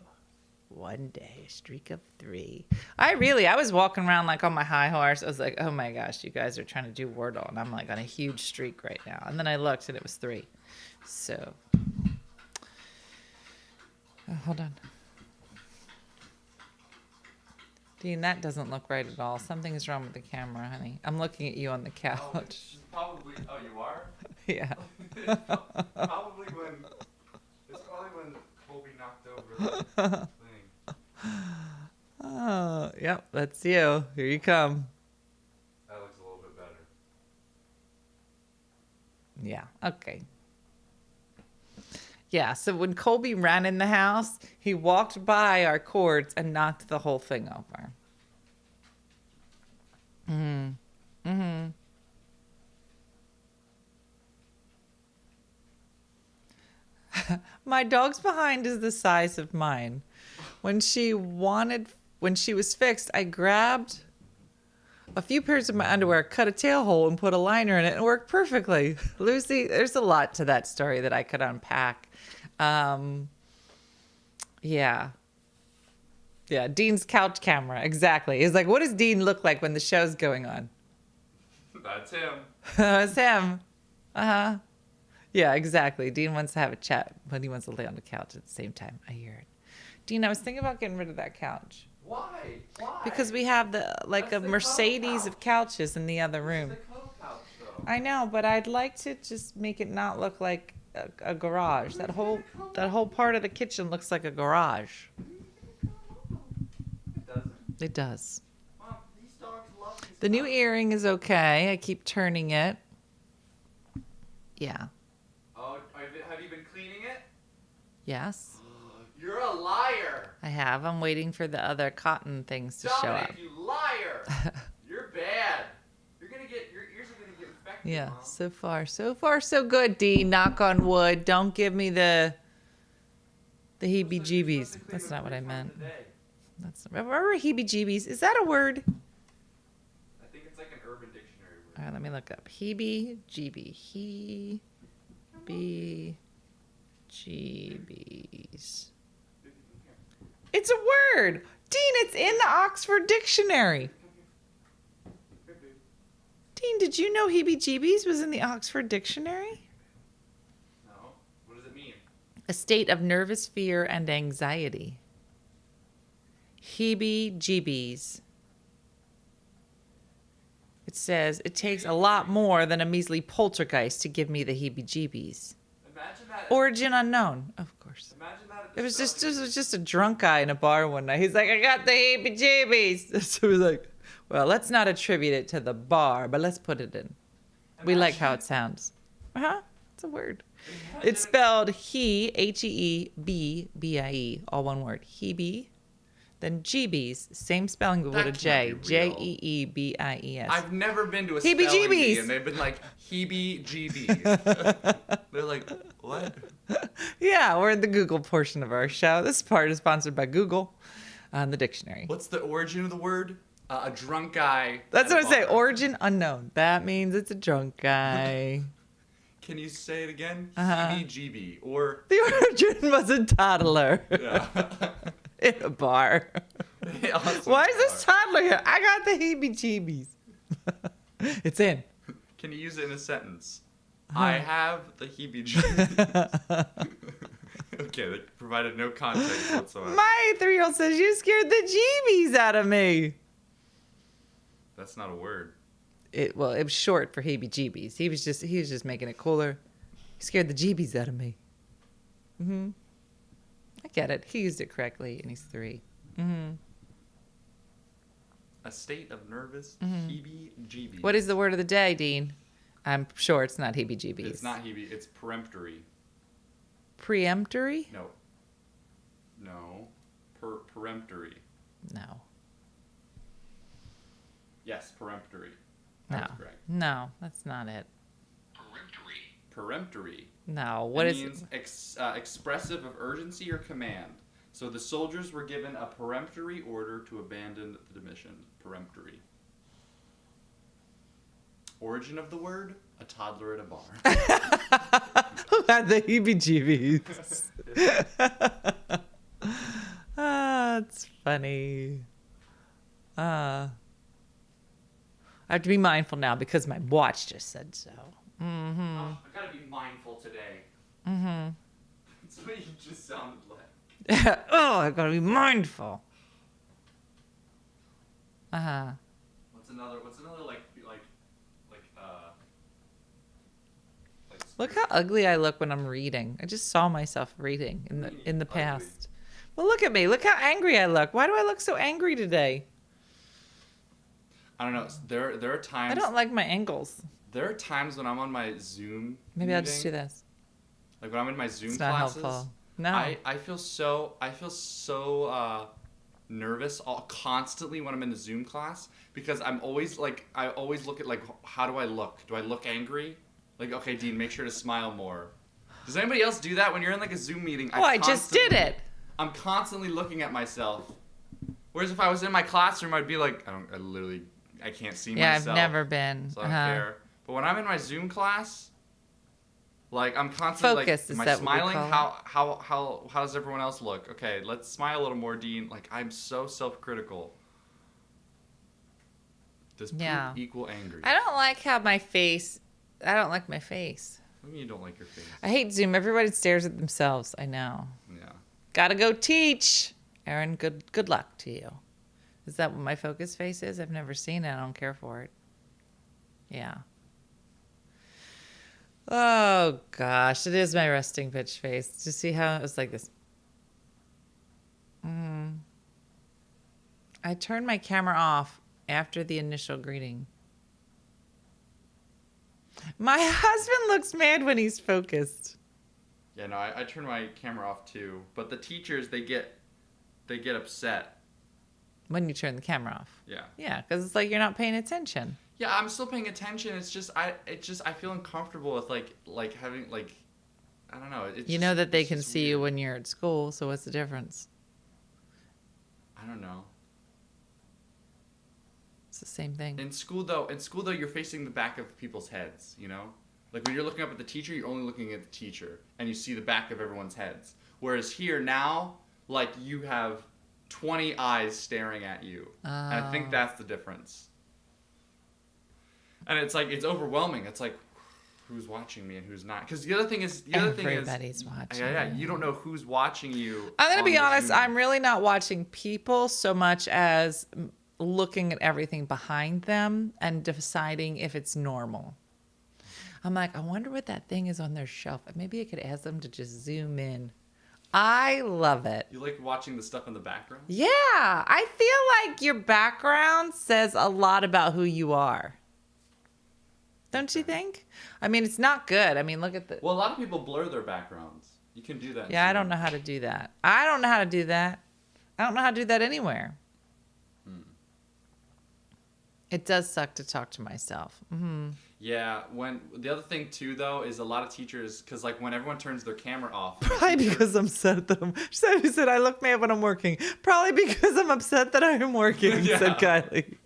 1 day, a streak of 3. I was walking around like on my high horse. I was like, oh my gosh, you guys are trying to do Wordle. And I'm like on a huge streak right now. And then I looked and it was 3. So, hold on. Dean, that doesn't look right at all. Something is wrong with the camera, honey. I'm looking at you on the couch. It's probably. Oh, you are. Yeah. It's probably when Colby knocked over the thing. Oh, yep, that's you. Here you come. That looks a little bit better. Yeah, okay. Yeah, so when Colby ran in the house, he walked by our cords and knocked the whole thing over. My dog's behind is the size of mine. When she was fixed, I grabbed a few pairs of my underwear, cut a tail hole, and put a liner in it, and it worked perfectly. Lucy, there's a lot to that story that I could unpack. Yeah. Yeah, Dean's couch camera, exactly. He's like, what does Dean look like when the show's going on? That's him. It's him. Uh-huh. Yeah, exactly. Dean wants to have a chat, but he wants to lay on the couch at the same time. I hear it. Dean, I was thinking about getting rid of that couch. Why? Why? Because we have That's a the Mercedes co-couch. of couches in the other room. It's the co-couch, though. I know, but I'd like to just make it not look like a garage. That whole part of the kitchen looks like a garage. It doesn't. It does. Mom, these dogs love these The new dogs. earring is okay. I keep turning it. Yeah. Oh, have you been cleaning it? Yes. You're a liar. I have. I'm waiting for the other cotton things to show up. Dominic, you liar. You're bad. Your ears are gonna get infected. Yeah. Mom. So far, so good, Dean. Knock on wood. Don't give me the heebie-jeebies. That's not what I meant. Remember heebie-jeebies? Is that a word? I think it's like an Urban Dictionary word. All right, let me look up. Heebie-jeebie. Heebie-jeebies. It's a word. Dean, it's in the Oxford Dictionary. Dean, did you know heebie-jeebies was in the Oxford Dictionary? No. What does it mean? A state of nervous fear and anxiety. Heebie-jeebies. It says, it takes a lot more than a measly poltergeist to give me the heebie-jeebies. Imagine that. Origin unknown, of course. Imagine that. It was just a drunk guy in a bar one night. He's like, I got the heebie-jeebies. So we're like, well, let's not attribute it to the bar, but let's put it in. We like how it sounds. It's a word. It's spelled Heebie, all one word. Heebie. Then jeebies, same spelling but with a That J. can't be real. Jeebies. I've never been to a spelling Heebie-jeebies. bee and they've been like heebie-jeebies. They're like, what? Yeah, we're in the Google portion of our show. This part is sponsored by Google on the dictionary. What's the origin of the word? A drunk guy. That's at what a I say. bar. Origin unknown. That means it's a drunk guy. Can you say it again? Uh-huh. Heebie-jeebie. Or, The origin was a toddler yeah. in a bar. Awesome Why is this bar. toddler here? I got the heebie-jeebies. It's in. Can you use it in a sentence? I have the heebie-jeebies. Okay, that provided no context whatsoever. My 3-year-old says, you scared the jeebies out of me. That's not a word. It was short for heebie-jeebies. He was just making it cooler. He scared the jeebies out of me. I get it. He used it correctly, and he's 3. A state of nervous heebie-jeebies. What is the word of the day, Dean? I'm sure it's not heebie-jeebies. It's not heebie. It's peremptory. Preemptory? No. Peremptory. No. Yes, peremptory. No. That's correct. No, that's not it. Peremptory. No. What is means expressive of urgency or command. So the soldiers were given a peremptory order to abandon the mission. Peremptory. Origin of the word? A toddler at a bar. Who had the heebie-jeebies? It's funny. I have to be mindful now because my watch just said so. Oh, I gotta be mindful today. That's what you just sounded like. Oh, I gotta be mindful. What's another like Look how ugly I look when I'm reading. I just saw myself reading in the past. Well, look at me. Look how angry I look. Why do I look so angry today? I don't know. There are times I don't like my angles. There are times when I'm on my Zoom Maybe I'll just do meeting, this. like when I'm in my Zoom It's not classes. helpful. No. I feel so nervous constantly when I'm in the Zoom class because I always look at like, how do I look? Do I look angry? Like, okay, Dean, make sure to smile more. Does anybody else do that when you're in like a Zoom meeting? I just did it. I'm constantly looking at myself. Whereas if I was in my classroom, I'd be like, I can't see myself. Yeah, I've never been. So I don't care. But when I'm in my Zoom class, like I'm constantly Focus, like, is am I that what we smiling? call How does everyone else look? Okay, let's smile a little more, Dean. Like I'm so self-critical. Does poop Yeah. equal angry? I don't like my face. What do you mean you don't like your face? I hate Zoom. Everybody stares at themselves. I know. Yeah. Gotta go teach. Aaron, good luck to you. Is that what my focus face is? I've never seen it. I don't care for it. Yeah. Oh, gosh. It is my resting bitch face. Do you see how it was like this? I turned my camera off after the initial greeting. My husband looks mad when he's focused. Yeah, no, I turn my camera off too. But the teachers, they get upset. When you turn the camera off. Yeah. Yeah, because it's like you're not paying attention. Yeah, I'm still paying attention. It's just I feel uncomfortable with like having like I don't know. You know that they can see you when you're at school, so what's the difference? I don't know. It's the same thing. In school though, you're facing the back of people's heads, you know? Like when you're looking up at the teacher, you're only looking at the teacher and you see the back of everyone's heads. Whereas here now, like you have 20 eyes staring at you. And I think that's the difference. And it's like it's overwhelming. It's like who's watching me and who's not. Because the other thing is everybody's watching. Yeah, you don't know who's watching you. I'm gonna be on the honest. Zoom. I'm really not watching people so much as looking at everything behind them and deciding if it's normal. I'm like, I wonder what that thing is on their shelf. Maybe I could ask them to just zoom in. I love it. You like watching the stuff in the background? Yeah, I feel like your background says a lot about who you are. Don't you think? I mean, it's not good. I mean, look at the... Well, a lot of people blur their backgrounds. You can do that. Yeah, I don't know how to do that. I don't know how to do that. I don't know how to do that anywhere. It does suck to talk to myself. Yeah, when the other thing too though is a lot of teachers, because like when everyone turns their camera off, Probably because I'm upset that she said I look mad when I'm working. Probably because I'm upset that I am working, Yeah. said Kylie.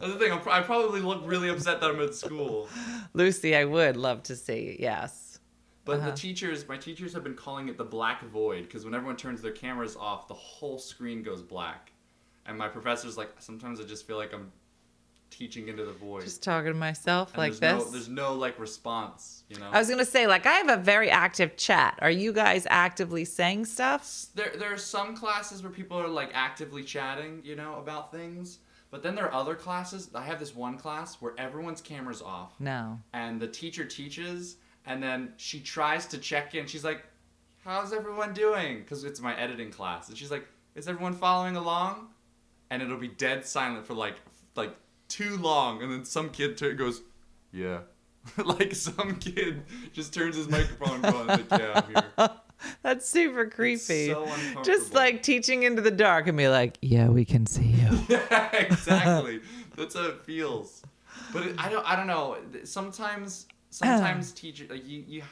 That's the thing. I probably look really upset that I'm at school. Lucy, I would love to see. Yes. But my teachers have been calling it the black void because when everyone turns their cameras off, the whole screen goes black. And my professor's like, sometimes I just feel like I'm teaching into the void. Just talking to myself And like there's this. There's no like response, you know. I was gonna say, like, I have a very active chat. Are you guys actively saying stuff? There are some classes where people are like actively chatting, you know, about things. But then there are other classes. I have this one class where everyone's camera's off. No. And the teacher teaches, and then she tries to check in. She's like, how's everyone doing? Because it's my editing class. And she's like, is everyone following along? And it'll be dead silent for like too long. And then some kid goes, yeah. Like some kid just turns his microphone and goes, like, yeah, I'm here. That's super creepy. It's so uncomfortable. Just like teaching into the dark and be like, yeah, we can see you. Yeah, exactly. That's how it feels. But I don't know. Sometimes teacher, like you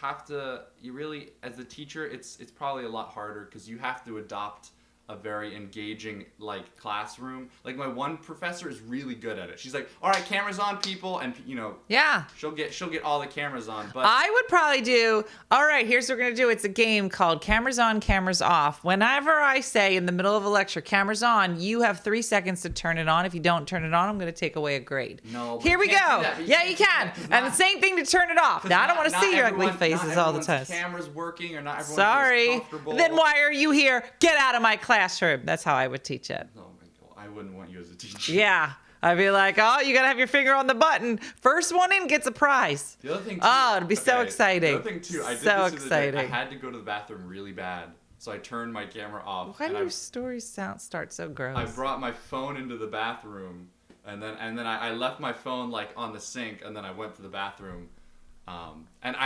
really, as a teacher, it's probably a lot harder because you have to adopt a very engaging like classroom. Like my one professor is really good at it. She's like, all right, cameras on, people, and Yeah. she'll get all the cameras on. But I would probably do, all right, here's what we're going to do. It's a game called cameras on, cameras off. Whenever I say in the middle of a lecture, cameras on, you have 3 seconds to turn it on. If you don't turn it on, I'm going to take away a grade. No, but Here we you can't go. do that, but Yeah, you you can't can. do that, And the same thing to turn it off. Now, I don't want to not see your ugly everyone- faces not all the everyone's time. Cameras working, or not everyone Sorry. feels comfortable. Then why are you here? Get out of my classroom. That's how I would teach it. Oh my god, I wouldn't want you as a teacher. Yeah. I'd be like, oh, you got to have your finger on the button. First one in gets a prize. The other thing too, Oh, it'd be so exciting. The other thing too, I did So this the other day. I exciting. had to go to the bathroom really bad, so I turned my camera off. Why do and your stories start so gross? I brought my phone into the bathroom, and then I left my phone like on the sink, and then I went to the bathroom. And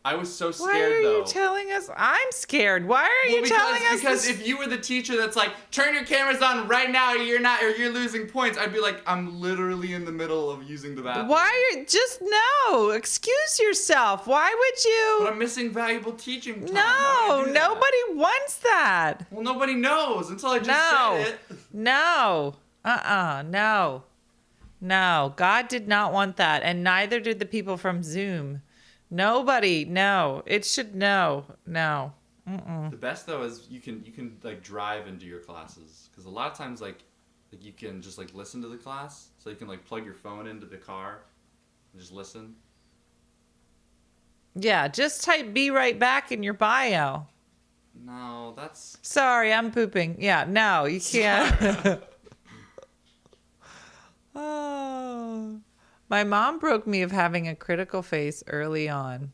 I was so scared Why are though. you telling us? I'm scared. Why are Well, you telling us because this? if you were the teacher that's like, turn your cameras on right now, or you're losing points, I'd be like, I'm literally in the middle of using the bathroom. Why are you just no? Excuse yourself. Why would But you? I'm missing valuable teaching time. No, Why would I do that? nobody wants that. Well, nobody knows until I just No. said it. No. No. No. God did not want that, and neither did the people from Zoom. Nobody. No. It should no. The best though is you can like drive into your classes, because a lot of times like you can just like listen to the class, so you can like plug your phone into the car and just listen. Yeah, just type "be right back" in your bio. No, that's Sorry, I'm pooping. Yeah, no, you can't. Oh. My mom broke me of having a critical face early on.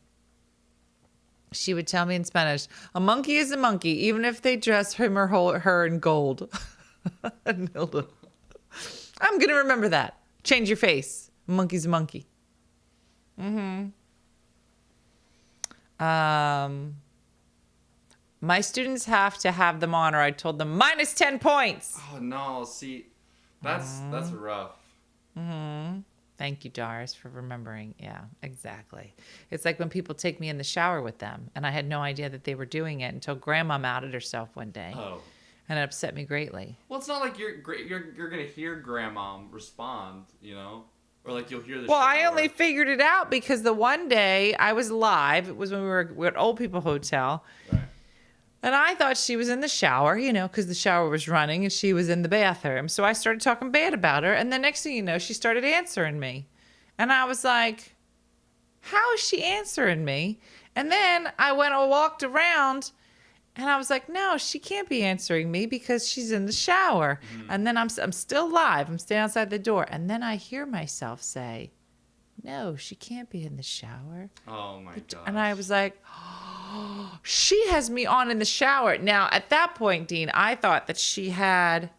She would tell me in Spanish, a monkey is a monkey, even if they dress him or her in gold. Nilda. I'm going to remember that. Change your face. A monkey's a monkey. My students have to have them on, or I told them minus 10 points. oh no, see, that's rough. Thank you, Doris, for remembering. Yeah, exactly. It's like when people take me in the shower with them, and I had no idea that they were doing it until Grandma outed herself one day, Oh. and it upset me greatly. Well, it's not like you're gonna hear Grandma respond, or like you'll hear the. Well, I shower. only figured it out because the one day I was live. It was when we were at Old People Hotel. Right. And I thought she was in the shower, because the shower was running and she was in the bathroom. So I started talking bad about her. And the next thing you know, she started answering me. And I was like, how is she answering me? And then I went and walked around and I was like, no, she can't be answering me because she's in the shower. And then I'm still live. I'm standing outside the door. And then I hear myself say, no, she can't be in the shower. Oh my god. And I was like, oh, she has me on in the shower. Now, at that point, Dean, I thought that she had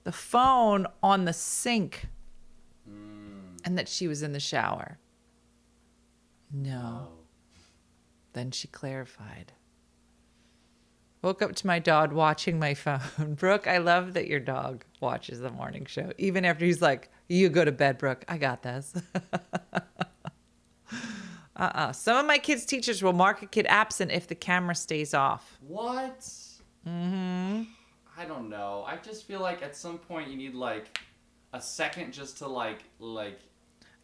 the phone on the sink and that she was in the shower. No. Then she clarified. Woke up to my dog watching my phone. Brooke, I love that your dog watches the morning show. Even after he's like, you go to bed, Brooke. I got this. Some of my kids' teachers will mark a kid absent if the camera stays off. What? I don't know. I just feel like at some point you need like a second just to like.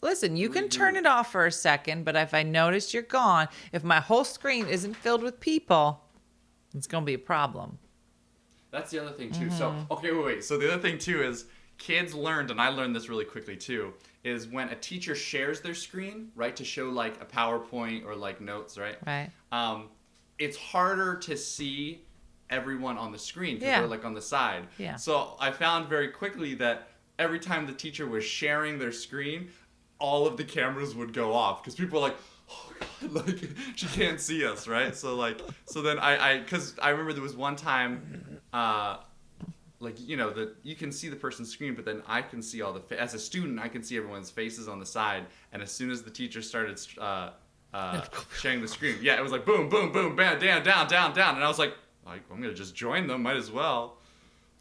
Listen, you can turn it off for a second, but if I notice you're gone, if my whole screen isn't filled with people, it's going to be a problem. That's the other thing too. So okay, wait. So the other thing too is kids learned, and I learned this really quickly too, is when a teacher shares their screen, right, to show like a PowerPoint or like notes, right? Right. It's harder to see everyone on the screen because Yeah. they're like on the side. Yeah. So I found very quickly that every time the teacher was sharing their screen, all of the cameras would go off because people were like, oh god, like she can't see us, right? So then because I remember there was one time, that you can see the person's screen, but then I can see as a student, I can see everyone's faces on the side, and as soon as the teacher started sharing the screen, yeah, it was like boom, boom, boom, bam, down, and I was like I'm gonna just join them, might as well.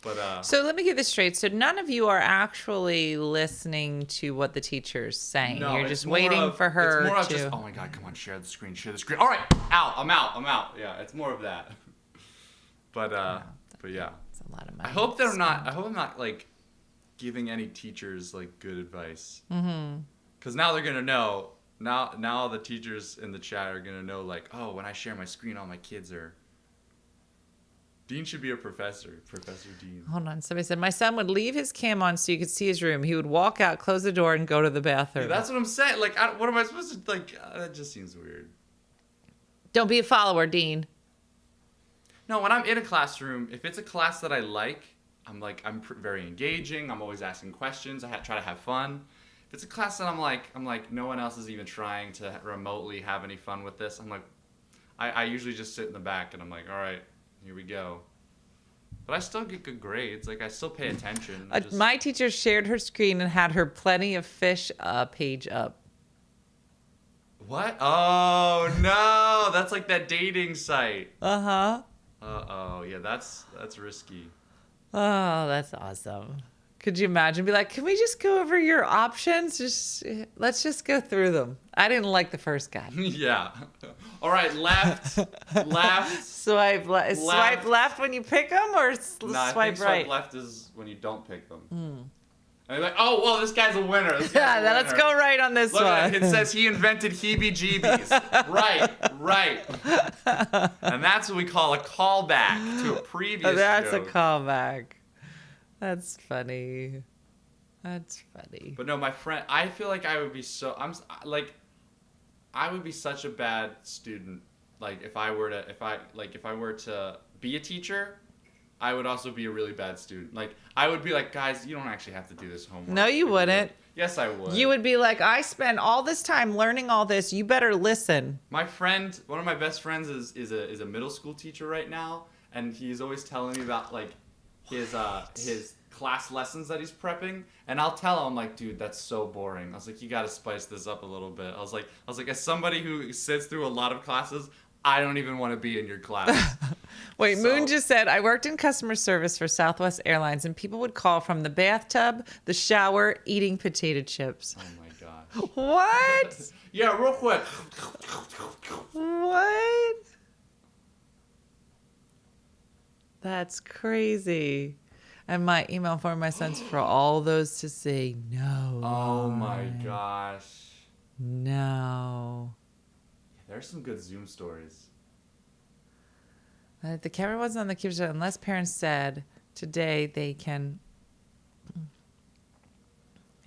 But So let me get this straight. So none of you are actually listening to what the teacher's saying. no, You're it's just more waiting of- for her It's more of to. just, oh my god, come on, share the screen. All right, I'm out. Yeah, it's more of that. But yeah. It's a a lot of money. I hope I'm not like giving any teachers like good advice. Mm-hmm. Because now they're gonna know. Now all the teachers in the chat are gonna know. Like, oh, when I share my screen, all my kids are. Dean should be a professor. Professor Dean. Hold on. Somebody said my son would leave his cam on so you could see his room. He would walk out, close the door, and go to the bathroom. Yeah, that's what I'm saying. Like, what am I supposed to like? That just seems weird. Don't be a follower, Dean. No, when I'm in a classroom, if it's a class that I like, I'm very engaging. I'm always asking questions. I try to have fun. If it's a class that I'm like, no one else is even trying to remotely have any fun with this. I'm like, I usually just sit in the back and I'm like, all right, here we go. But I still get good grades. Like, I still pay attention. My teacher shared her screen and had her Plenty of Fish page up. What? Oh no, that's like that dating site. Uh-huh. Uh-oh, yeah, that's risky. Oh, that's awesome. Could you imagine? Be like, can we just go over your options? Let's just go through them. I didn't like the first guy. Yeah. All right, left. Swipe left when you pick them, or No, I swipe think right? swipe left is when you don't pick them. And you're like, oh, well, this guy's a winner. Yeah, then let's go right on this Look one. at it. It says he invented heebie-jeebies. right. And that's what we call a callback to a previous That's joke. a callback. That's funny. But no, my friend, I feel like I would be I would be such a bad student. Like if I were to be a teacher, I would also be a really bad student. Like I would be like, guys, you don't actually have to do this homework. No, you wouldn't. Yes, I would. You would be like, I spent all this time learning all this. You better listen. My friend, one of my best friends is a middle school teacher right now, and he's always telling me about like his class lessons that he's prepping, and I'll tell him like, dude, that's so boring. I was like, you got to spice this up a little bit. I was like, as somebody who sits through a lot of classes, I don't even want to be in your class. Wait, Moon just said, I worked in customer service for Southwest Airlines, and people would call from the bathtub, the shower, eating potato chips. Oh my gosh. What? Yeah, real quick. What? That's crazy. And my email for my sons for all those to say no. Oh my gosh. No. There's some good Zoom stories. The camera wasn't on the computer unless parents said today they can.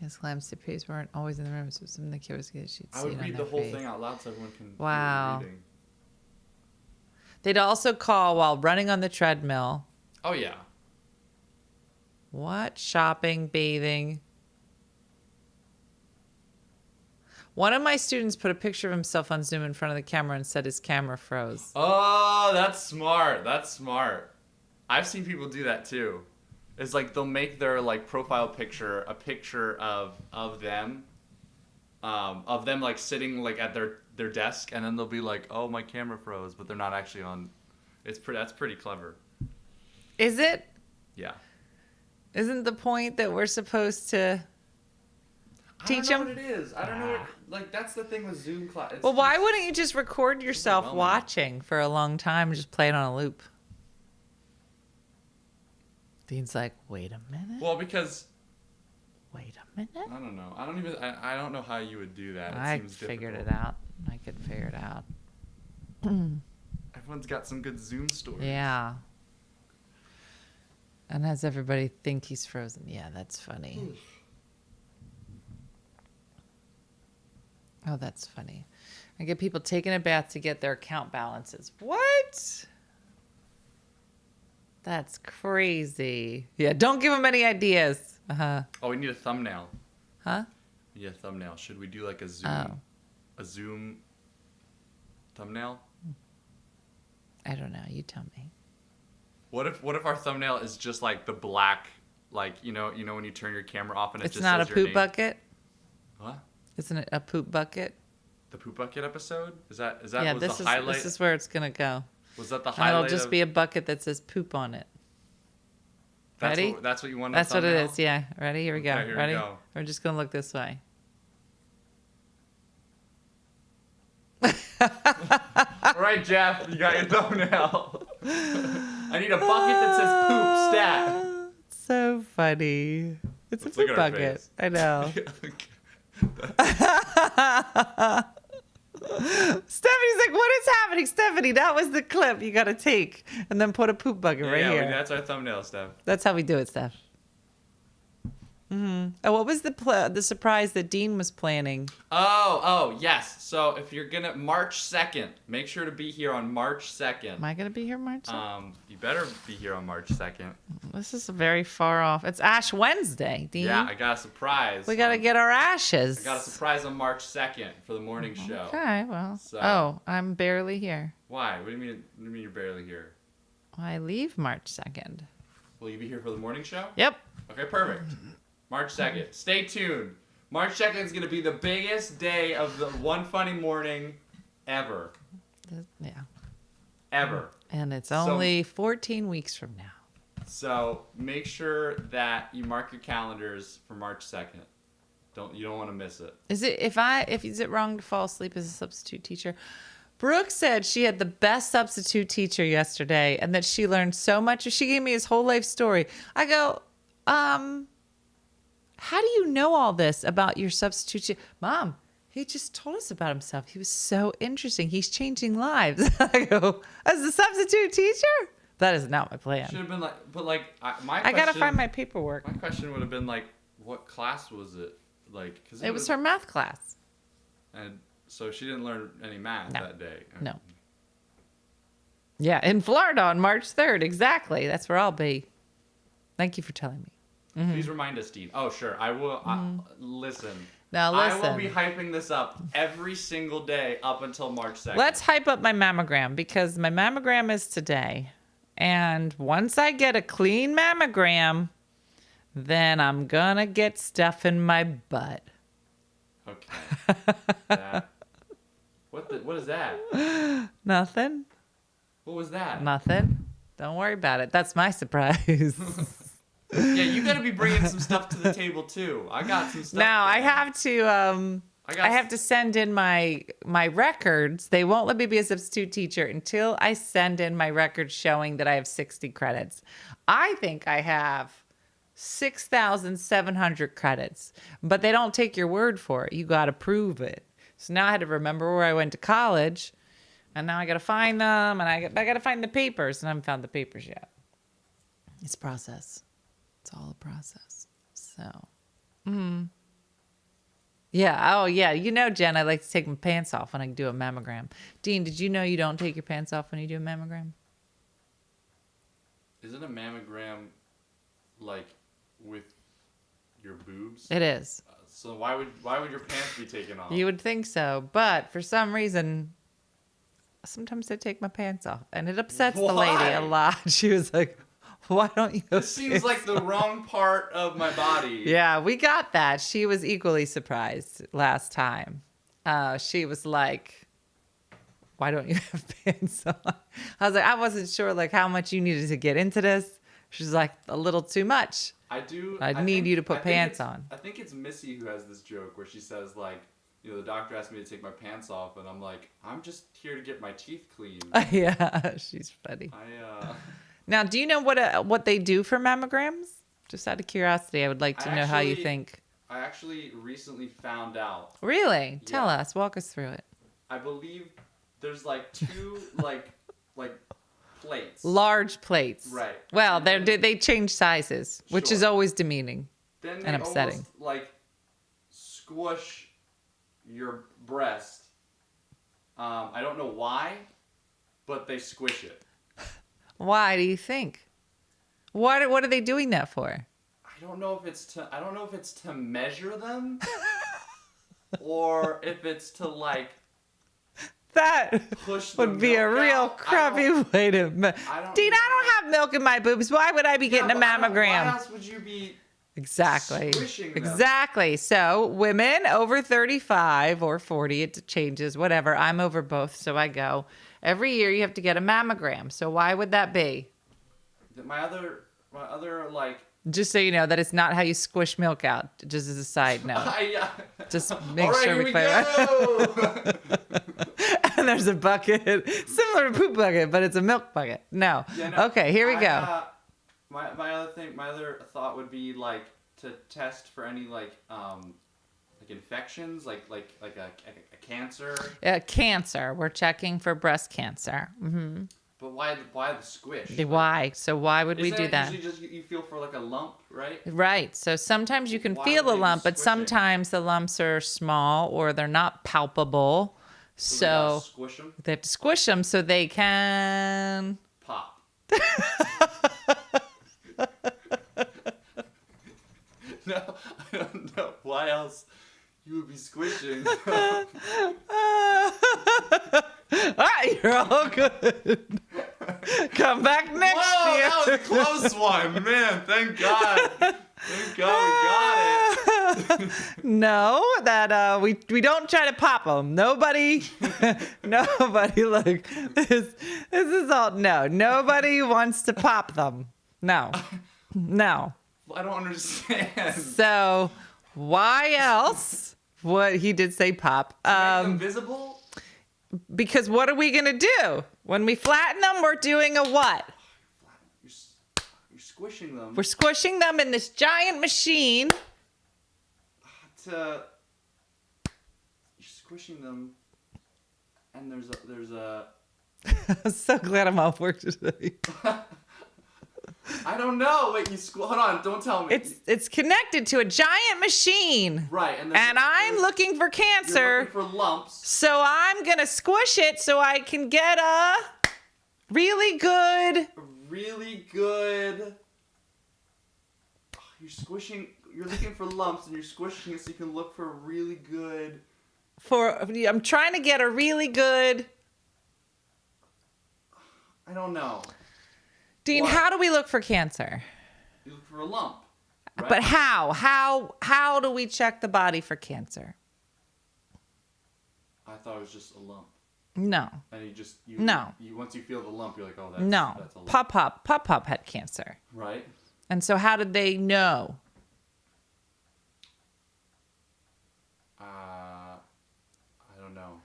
His clam supers weren't always in the room, so some of the kids she'd see I would it on read the their whole face. thing out loud so everyone can Wow. hear the reading. They'd also call while running on the treadmill. Oh yeah. What? Shopping, bathing. One of my students put a picture of himself on Zoom in front of the camera and said his camera froze. Oh, that's smart. I've seen people do that too. It's like they'll make their like profile picture a picture of them like sitting like at their desk, and then they'll be like, "Oh, my camera froze," but they're not actually on. That's pretty clever. Is it? Yeah. Isn't the point that we're supposed to teach I don't them? know what it is. I don't know. Like that's the thing with Zoom class. Well, why wouldn't you just record yourself overwhelming. watching for a long time and just play it on a loop? Dean's like, wait a minute. Well, because Wait a minute. I don't know. I don't know how you would do that. I seems figured difficult. it out. I could figure it out. Everyone's got some good Zoom stories. Yeah. And has everybody think he's frozen? Yeah, that's funny. Oh, that's funny. I get people taking a bath to get their account balances. What? That's crazy. Yeah, don't give them any ideas. Uh-huh. Oh, we need a thumbnail. Huh? Yeah, thumbnail. Should we do like a Zoom? Oh. A Zoom thumbnail? I don't know. You tell me. What if our thumbnail is just like the black, like you know when you turn your camera off and it It's just not a says your poop name? bucket? What? Isn't it a poop bucket? The poop bucket episode? Is that Yeah, was this the is highlight? this is where it's gonna go. Was that the And highlight? it'll just be a bucket that says poop on it. Ready? That's what you want. That's what it is. Yeah. Ready? Here we go. Okay, here we Ready? go. We're just gonna look this way. All right, Jeff, you got your thumbnail. I need a bucket that says poop stat. So funny. It's Let's a look poop at our bucket. face. I know. Stephanie's like, what is happening? Stephanie, that was the clip you got to take and then put a poop bucket right here. That's our thumbnail, Steph. That's how we do it, Steph. Oh, what was the surprise that Dean was planning? Oh, yes. So if you're gonna March 2nd, make sure to be here on March 2nd. Am I going to be here March 2nd? You better be here on March 2nd. This is very far off. It's Ash Wednesday, Dean. Yeah, I got a surprise. We got to get our ashes. I got a surprise on March 2nd for the morning show. Okay, well. So- Oh, I'm barely here. Why? What do you mean? What do you mean you're barely here? I leave March 2nd. Will you be here for the morning show? Yep. Okay, perfect. March 2nd. Stay tuned. March 2nd is going to be the biggest day of the One Funny Morning ever. Yeah. Ever. And it's So- only 14 weeks from now. So make sure that you mark your calendars for March 2nd. You don't want to miss it. Is it wrong to fall asleep as a substitute teacher? Brooke said she had the best substitute teacher yesterday and that she learned so much. She gave me his whole life story. I go, how do you know all this about your substitute teacher? Mom, he just told us about himself. He was so interesting. He's changing lives. I go, as a substitute teacher? That is not my plan. Should have been like, but like, my I got to question- find my paperwork. My question would have been like, what class was it? Like, cause It was her math class. And so she didn't learn any math No. that day. No. Yeah, in Florida on March 3rd. Exactly. That's where I'll be. Thank you for telling me. Please remind us, Dean. Oh, sure. I will. Listen. Now I listen. will be hyping this up every single day up until March 2nd. Let's hype up my mammogram because my mammogram is today. And once I get a clean mammogram, then I'm going to get stuff in my butt. Okay. What is that? Nothing. What was that? Nothing. Don't worry about it. That's my surprise. Yeah, you got to be bringing some stuff to the table too. I got some stuff. Now I planned. have to I have to send in my records. They won't let me be a substitute teacher until I send in my records showing that I have 60 credits. I think I have 6,700 credits, but they don't take your word for it. You got to prove it. So now I had to remember where I went to college, and now I got to find them, and I got to find the papers, and I haven't found the papers yet. It's a process. It's all a process. So, yeah. Oh, yeah. You know, Jen, I like to take my pants off when I do a mammogram. Dean, did you know you don't take your pants off when you do a mammogram? Isn't a mammogram like with your boobs? It is. So why would your pants be taken off? You would think so, but for some reason, sometimes I take my pants off, and it upsets the lady Why? a lot. She was like, "Why don't you?" This seems like the wrong part of my body. Yeah, we got that. She was equally surprised last time. She was like, "Why don't you have pants on?" I was like, I wasn't sure like how much you needed to get into this. She's like, a little too much. I need think- you to put I think pants it's- on. I think it's Missy who has this joke where she says like, you know, the doctor asked me to take my pants off, and I'm like, I'm just here to get my teeth cleaned. Yeah, she's funny. I Now, do you know what they do for mammograms? Just out of curiosity, I would like to know how you think. I actually recently found out. Really? Tell Yeah. us. Walk us through it. I believe there's like two like plates. Large plates. Right. Well, And they change sizes, which is Sure. always demeaning. Then they and upsetting. almost like squish your breast. I don't know why, but they squish it. Why do you think? What are they doing that for? I don't know if it's to measure them or if it's to like That push would the be a milk real out. crappy way to. Dean, I don't have milk in my boobs. Why would I be getting a Why mammogram? else would you be Exactly. squishing them? Exactly. So women over 35 or 40, it changes, whatever. I'm over both, so I go. Every year you have to get a mammogram. So why would that be? My other like Just so you know that it's not how you squish milk out. Just as a side note. Just make All right, sure here we we clear that. go. And there's a bucket similar to poop bucket, but it's a milk bucket. No. Yeah, no, Okay, here we go. My other thought would be like to test for any like infections, like a cancer. Cancer. We're checking for breast cancer. Mm-hmm. But why the squish? Why? So why would we do that? Usually just you feel for like a lump, right? Right. So sometimes you can Why feel would a they be lump, but squishing? sometimes the lumps are small or they're not palpable. So we gotta So squish them. they have to squish them so they can. Pop. No, I don't know why else you would be squishing. All right, you're all good. Come back next Whoa, year. that was a close one, man. Thank God. Thank God we got it. No, that we don't try to pop them. Nobody, look, this is all, no, nobody wants to pop them. No. I don't understand. So why else? What he did say pop. Make them visible? Because what are we going to do? When we flatten them, we're doing a what? You're squishing them. We're squishing them in this giant machine. You're squishing them, and there's a. I'm so glad I'm off work today. I don't know. Wait, hold on. Don't tell me. It's connected to a giant machine. Right, and I'm looking for cancer. You're looking for lumps. So I'm gonna squish it so I can get a really good. Really good. You're squishing. You're looking for lumps, and you're squishing it so you can look for a really good. I'm trying to get a really good. I don't know. Dean, What? how do we look for cancer? You look for a lump. Right? But how? How do we check the body for cancer? I thought it was just a lump. No. And No. Once you feel the lump, you're like, oh, that's No. that's a lump. Pop had cancer. Right. And so how did they know? I don't know.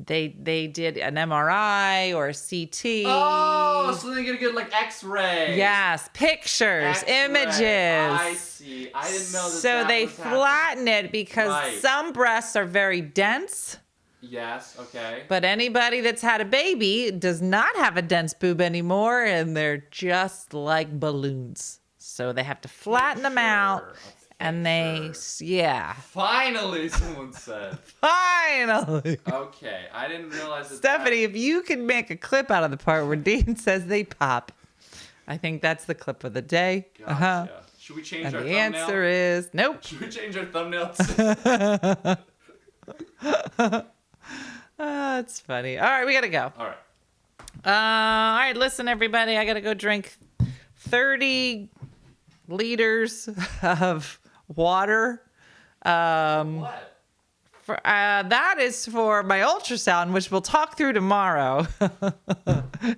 They did an MRI or a CT. Oh, so they get a good like X-ray. Yes, pictures, X-ray. images. I see. I didn't know that. So they was happening. flatten it because Right. some breasts are very dense. Yes. Okay. But anybody that's had a baby does not have a dense boob anymore, and they're just like balloons. So they have to flatten them out, and yeah. Finally, someone said. Finally. Okay, I didn't realize that. Stephanie, if you could make a clip out of the part where Dean says they pop, I think that's the clip of the day. Gotcha. Should we change And our the thumbnail? answer is nope. Should we change our thumbnails? That's funny. All right, we gotta go. All right. All right, listen, everybody. I gotta go drink 30 liters of water. What? That is for my ultrasound, which we'll talk through tomorrow.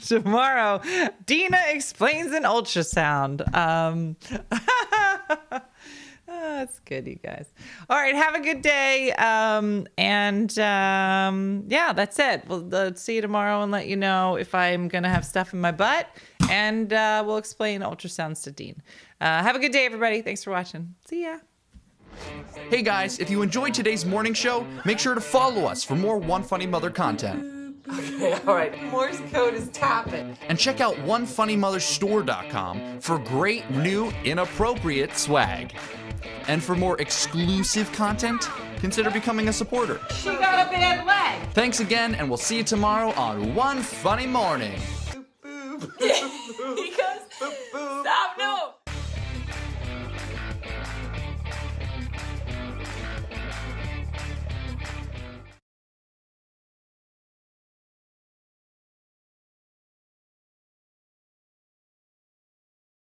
Tomorrow, Dina explains an ultrasound. That's good, you guys. All right, have a good day. Yeah, that's it. We'll see you tomorrow and let you know if I'm going to have stuff in my butt. And we'll explain ultrasounds to Dean. Have a good day, everybody. Thanks for watching. See ya. Hey guys, if you enjoyed today's morning show, make sure to follow us for more One Funny Mother content. Okay, all right. Morse code is tapping. And check out OneFunnyMotherStore.com for great new inappropriate swag. And for more exclusive content, consider becoming a supporter. She got a bad leg. Thanks again, and we'll see you tomorrow on One Funny Morning. He goes, stop, no.